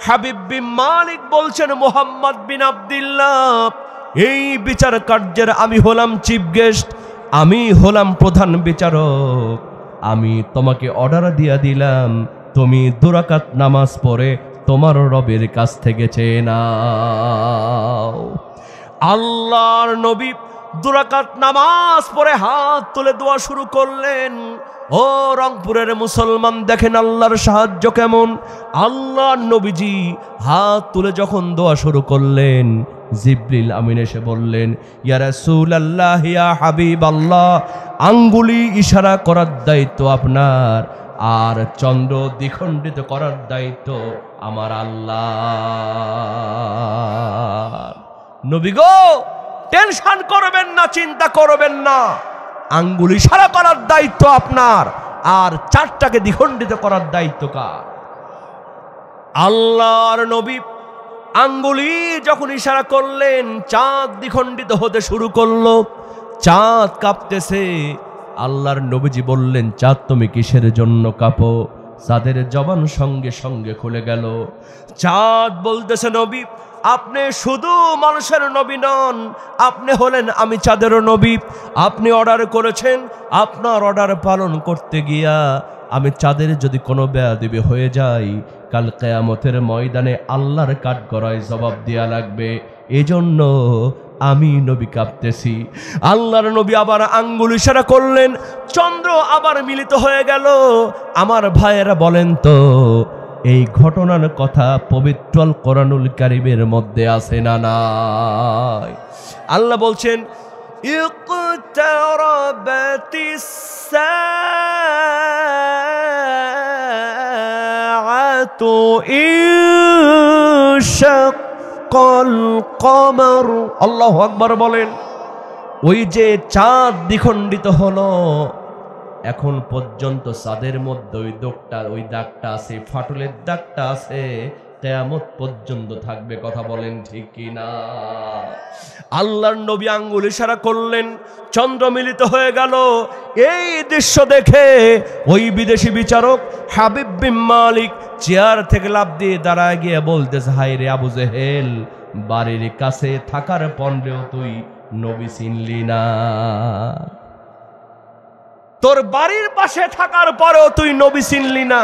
হাবিব বিন মালিক বলছেন, মুহাম্মদ বিন আব্দুল্লাহ, এই বিচার কার্যের আমি হলাম চিফ গেস্ট, আমি হলাম প্রধান বিচারক, আমি তোমাকে অর্ডার দিয়া দিলাম, তুমি 2 রাকাত নামাজ পড়ে তোমার রবের কাছ থেকে চেয়ে নাও। আল্লাহর নবী 2 রাকাত নামাজ পড়ে হাত তুলে দোয়া শুরু করলেন। ও রংপুরের মুসলমান, দেখেন আল্লাহর সাহায্য কেমন। আল্লাহর নবীজি হাত তুলে যখন দোয়া শুরু করলেন, জিবরিল আমিন এসে বললেন, ইয়া রাসূলুল্লাহ, ইয়া হাবিবাল্লাহ, আঙ্গুলি ইশারা করার দায়িত্ব আপনার, আর চন্দ্র দ্বিখণ্ডিত করার দায়িত্ব আমার আল্লাহ। নবী গো, টেনশন করবেন না, চিন্তা করবেন না, আঙ্গুল ইশারা করার দায়িত্ব আপনার, আর চাঁদটাকে দ্বিখণ্ডিত করার দায়িত্ব কার? আল্লাহর নবী আঙ্গুলি যখন ইশারা করলেন, চাঁদ দ্বিখণ্ডিত হতে শুরু করলো, চাঁদ কাঁপতেছে। আল্লাহর নবীজি বললেন, চাঁদ তুমি কিসের জন্য কাঁপো? চাঁদের জবান সঙ্গে সঙ্গে খুলে গেল। চাঁদ বলতেছে, নবী আপনি শুধু মানুষের নবী নন, আপনি হলেন আমি চাঁদেরও নবী। আপনি অর্ডার করেছেন, আপনার অর্ডার পালন করতে গিয়া আমি চাঁদের যদি কোনো বেয়াদবি হয়ে যায়, কাল কিয়ামতের ময়দানে আল্লাহর কাঠগড়ায় জবাব দেয়া লাগবে, এজন্য আমি নবী কাঁপতেছি। আল্লাহর নবী আবার আঙ্গুল ইশারা করলেন, চন্দ্র আবার মিলিত হয়ে গেল। আমার ভাইয়েরা বলেন তো, এই ঘটনার কথা পবিত্র আল কোরআনুল কারীমের মধ্যে আছে না নাই? আল্লাহ বলছেন, ইকতারাবাতিস সাআতু ইনশাক্কাল কমর। আল্লাহু আকবার বলেন। ওই যে চাঁদ দ্বিখণ্ডিত হলো, এখন পর্যন্ত চাঁদের মধ্যে ওই দাগটা আছে, ফাটলের দাগটা আছে, কিয়ামত পর্যন্ত থাকবে, কথা বলেন ঠিক কিনা? আল্লাহর নবী আঙ্গুল ইশারা করলেন, চন্দ্র মিলিত হয়ে গেল। এই দৃশ্য দেখে ওই বিদেশি বিচারক হাবিব বিন মালিক চেয়ার থেকে লাফ দিয়ে দাঁড়ায় গিয়ে বলতেছে, হায় রে আবু জেহেল, বাড়ির কাছে থাকার পরেও তুই নবী চিনলি না, তোর বাড়ির পাশে থাকার পরেও তুই নবী চিনলি না।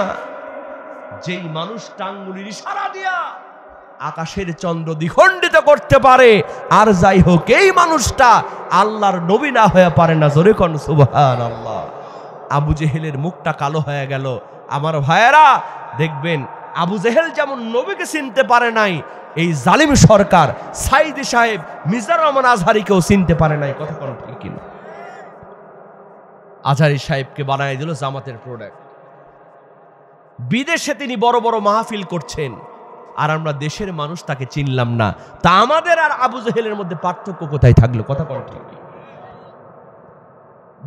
যেই মানুষটা আঙ্গুলির ইশারা দিয়া আকাশের চন্দ্র দ্বিখণ্ডিত করতে পারে, আর যাই হোক এই মানুষটা আল্লাহর নবী না হয়ে পারে না। জোরে কোন সুবহানাল্লাহ। আবু জেহেলের মুখটা কালো হয়ে গেল। আমার ভাইয়েরা দেখবেন, আবু জেহেল যেমন নবীকে চিনতে পারে নাই, এই জালিম সরকার সাইদি সাহেব মিজানুর রহমান আজহারিকেও চিনতে পারে নাই। কথা কোন ঠিক কিনা? আজহারি সাহেবকে বানায় দিল জামাতের প্রোডাক্ট। বিদেশে তিনি বড় বড় মাহফিল করছেন, আর আমরা দেশের মানুষ তাকে চিনলাম না। তা আমাদের আর আবু জেহেলের মধ্যে পার্থক্য কোথায় থাকলো? কথা কোন ঠিক?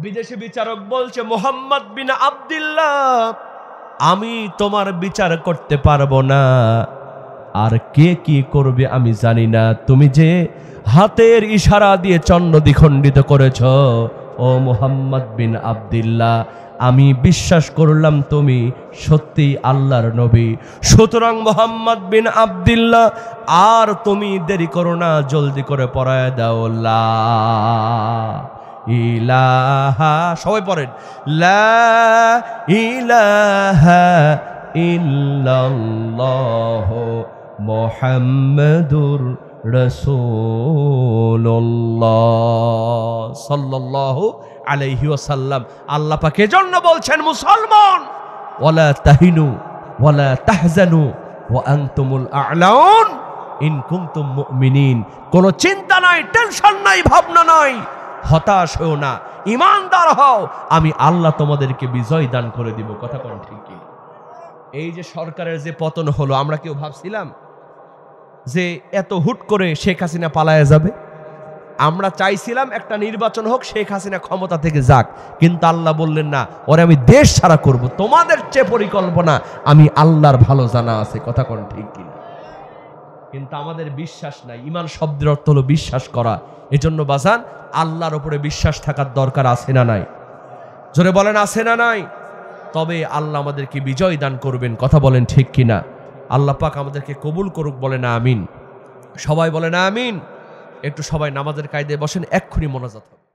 বিদেশি বিচারক বলছে, মোহাম্মদ বিন আব্দুল্লাহ, আমি তোমার বিচার করতে পারবো না, আর কে কি করবে আমি জানি না। তুমি যে হাতের ইশারা দিয়ে চন্দ্র দ্বিখণ্ডিত করেছ, ও মোহাম্মদ বিন আব্দুল্লাহ, আমি বিশ্বাস করলাম তুমি সত্যি আল্লাহর নবী। সুতরাং মোহাম্মদ বিন আব্দুল্লাহ, আর তুমি দেরি করো না, জলদি করে পড়ায় দাও লা ইলাহা, সবাই পড়েন, লা ইলাহা ইল্লাল্লাহ মুহাম্মাদুর রাসূলুল্লাহ সাল্লাল্লাহু আলাইহি ওয়াসাল্লাম। আল্লাহ পাক এজন্য বলছেন, মুসলমান, ওয়ালা তাহিনু ওয়ালা তাহজানু ওয়া আনতুমুল আ'লাউন ইন কুনতুম মুমিনিন। কোনো চিন্তা নাই, টেনশন নাই, ভাবনা নাই, হতাশ হও না, ঈমানদার হও, আমি আল্লাহ তোমাদেরকে বিজয় দান করে দিব। কথা কোন ঠিক কি? এই যে সরকারের যে পতন হলো, আমরা কেউ ভাবছিলাম যে এত হুট করে শেখ হাসিনা পালায়া যাবে? আমরা চাইছিলাম একটা নির্বাচন হোক, শেখ হাসিনা ক্ষমতা থেকে যাক, কিন্তু আল্লাহ বললেন না, ওরে আমি দেশ ছাড়া করব। তোমাদের চেয়ে পরিকল্পনা আমি আল্লাহর ভালো জানা আছে। কথা কোন ঠিক কিনা? কিন্তু আমাদের বিশ্বাস নাই। ঈমান শব্দের অর্থ হলো বিশ্বাস করা। এজন্য বাজান, আল্লাহর উপরে বিশ্বাস থাকার দরকার আছে না নাই? জোরে বলেন, আছে না নাই? তবে আল্লাহ আমাদেরকে বিজয় দান করবেন। কথা বলেন ঠিক কিনা? আল্লাহ পাক আমাদেরকে কবুল করুক, বলেন আমিন। সবাই বলেন আমিন। একটু সবাই নামাজের কায়দায় বসেন, এক্ষুনি মোনাজাত হবে।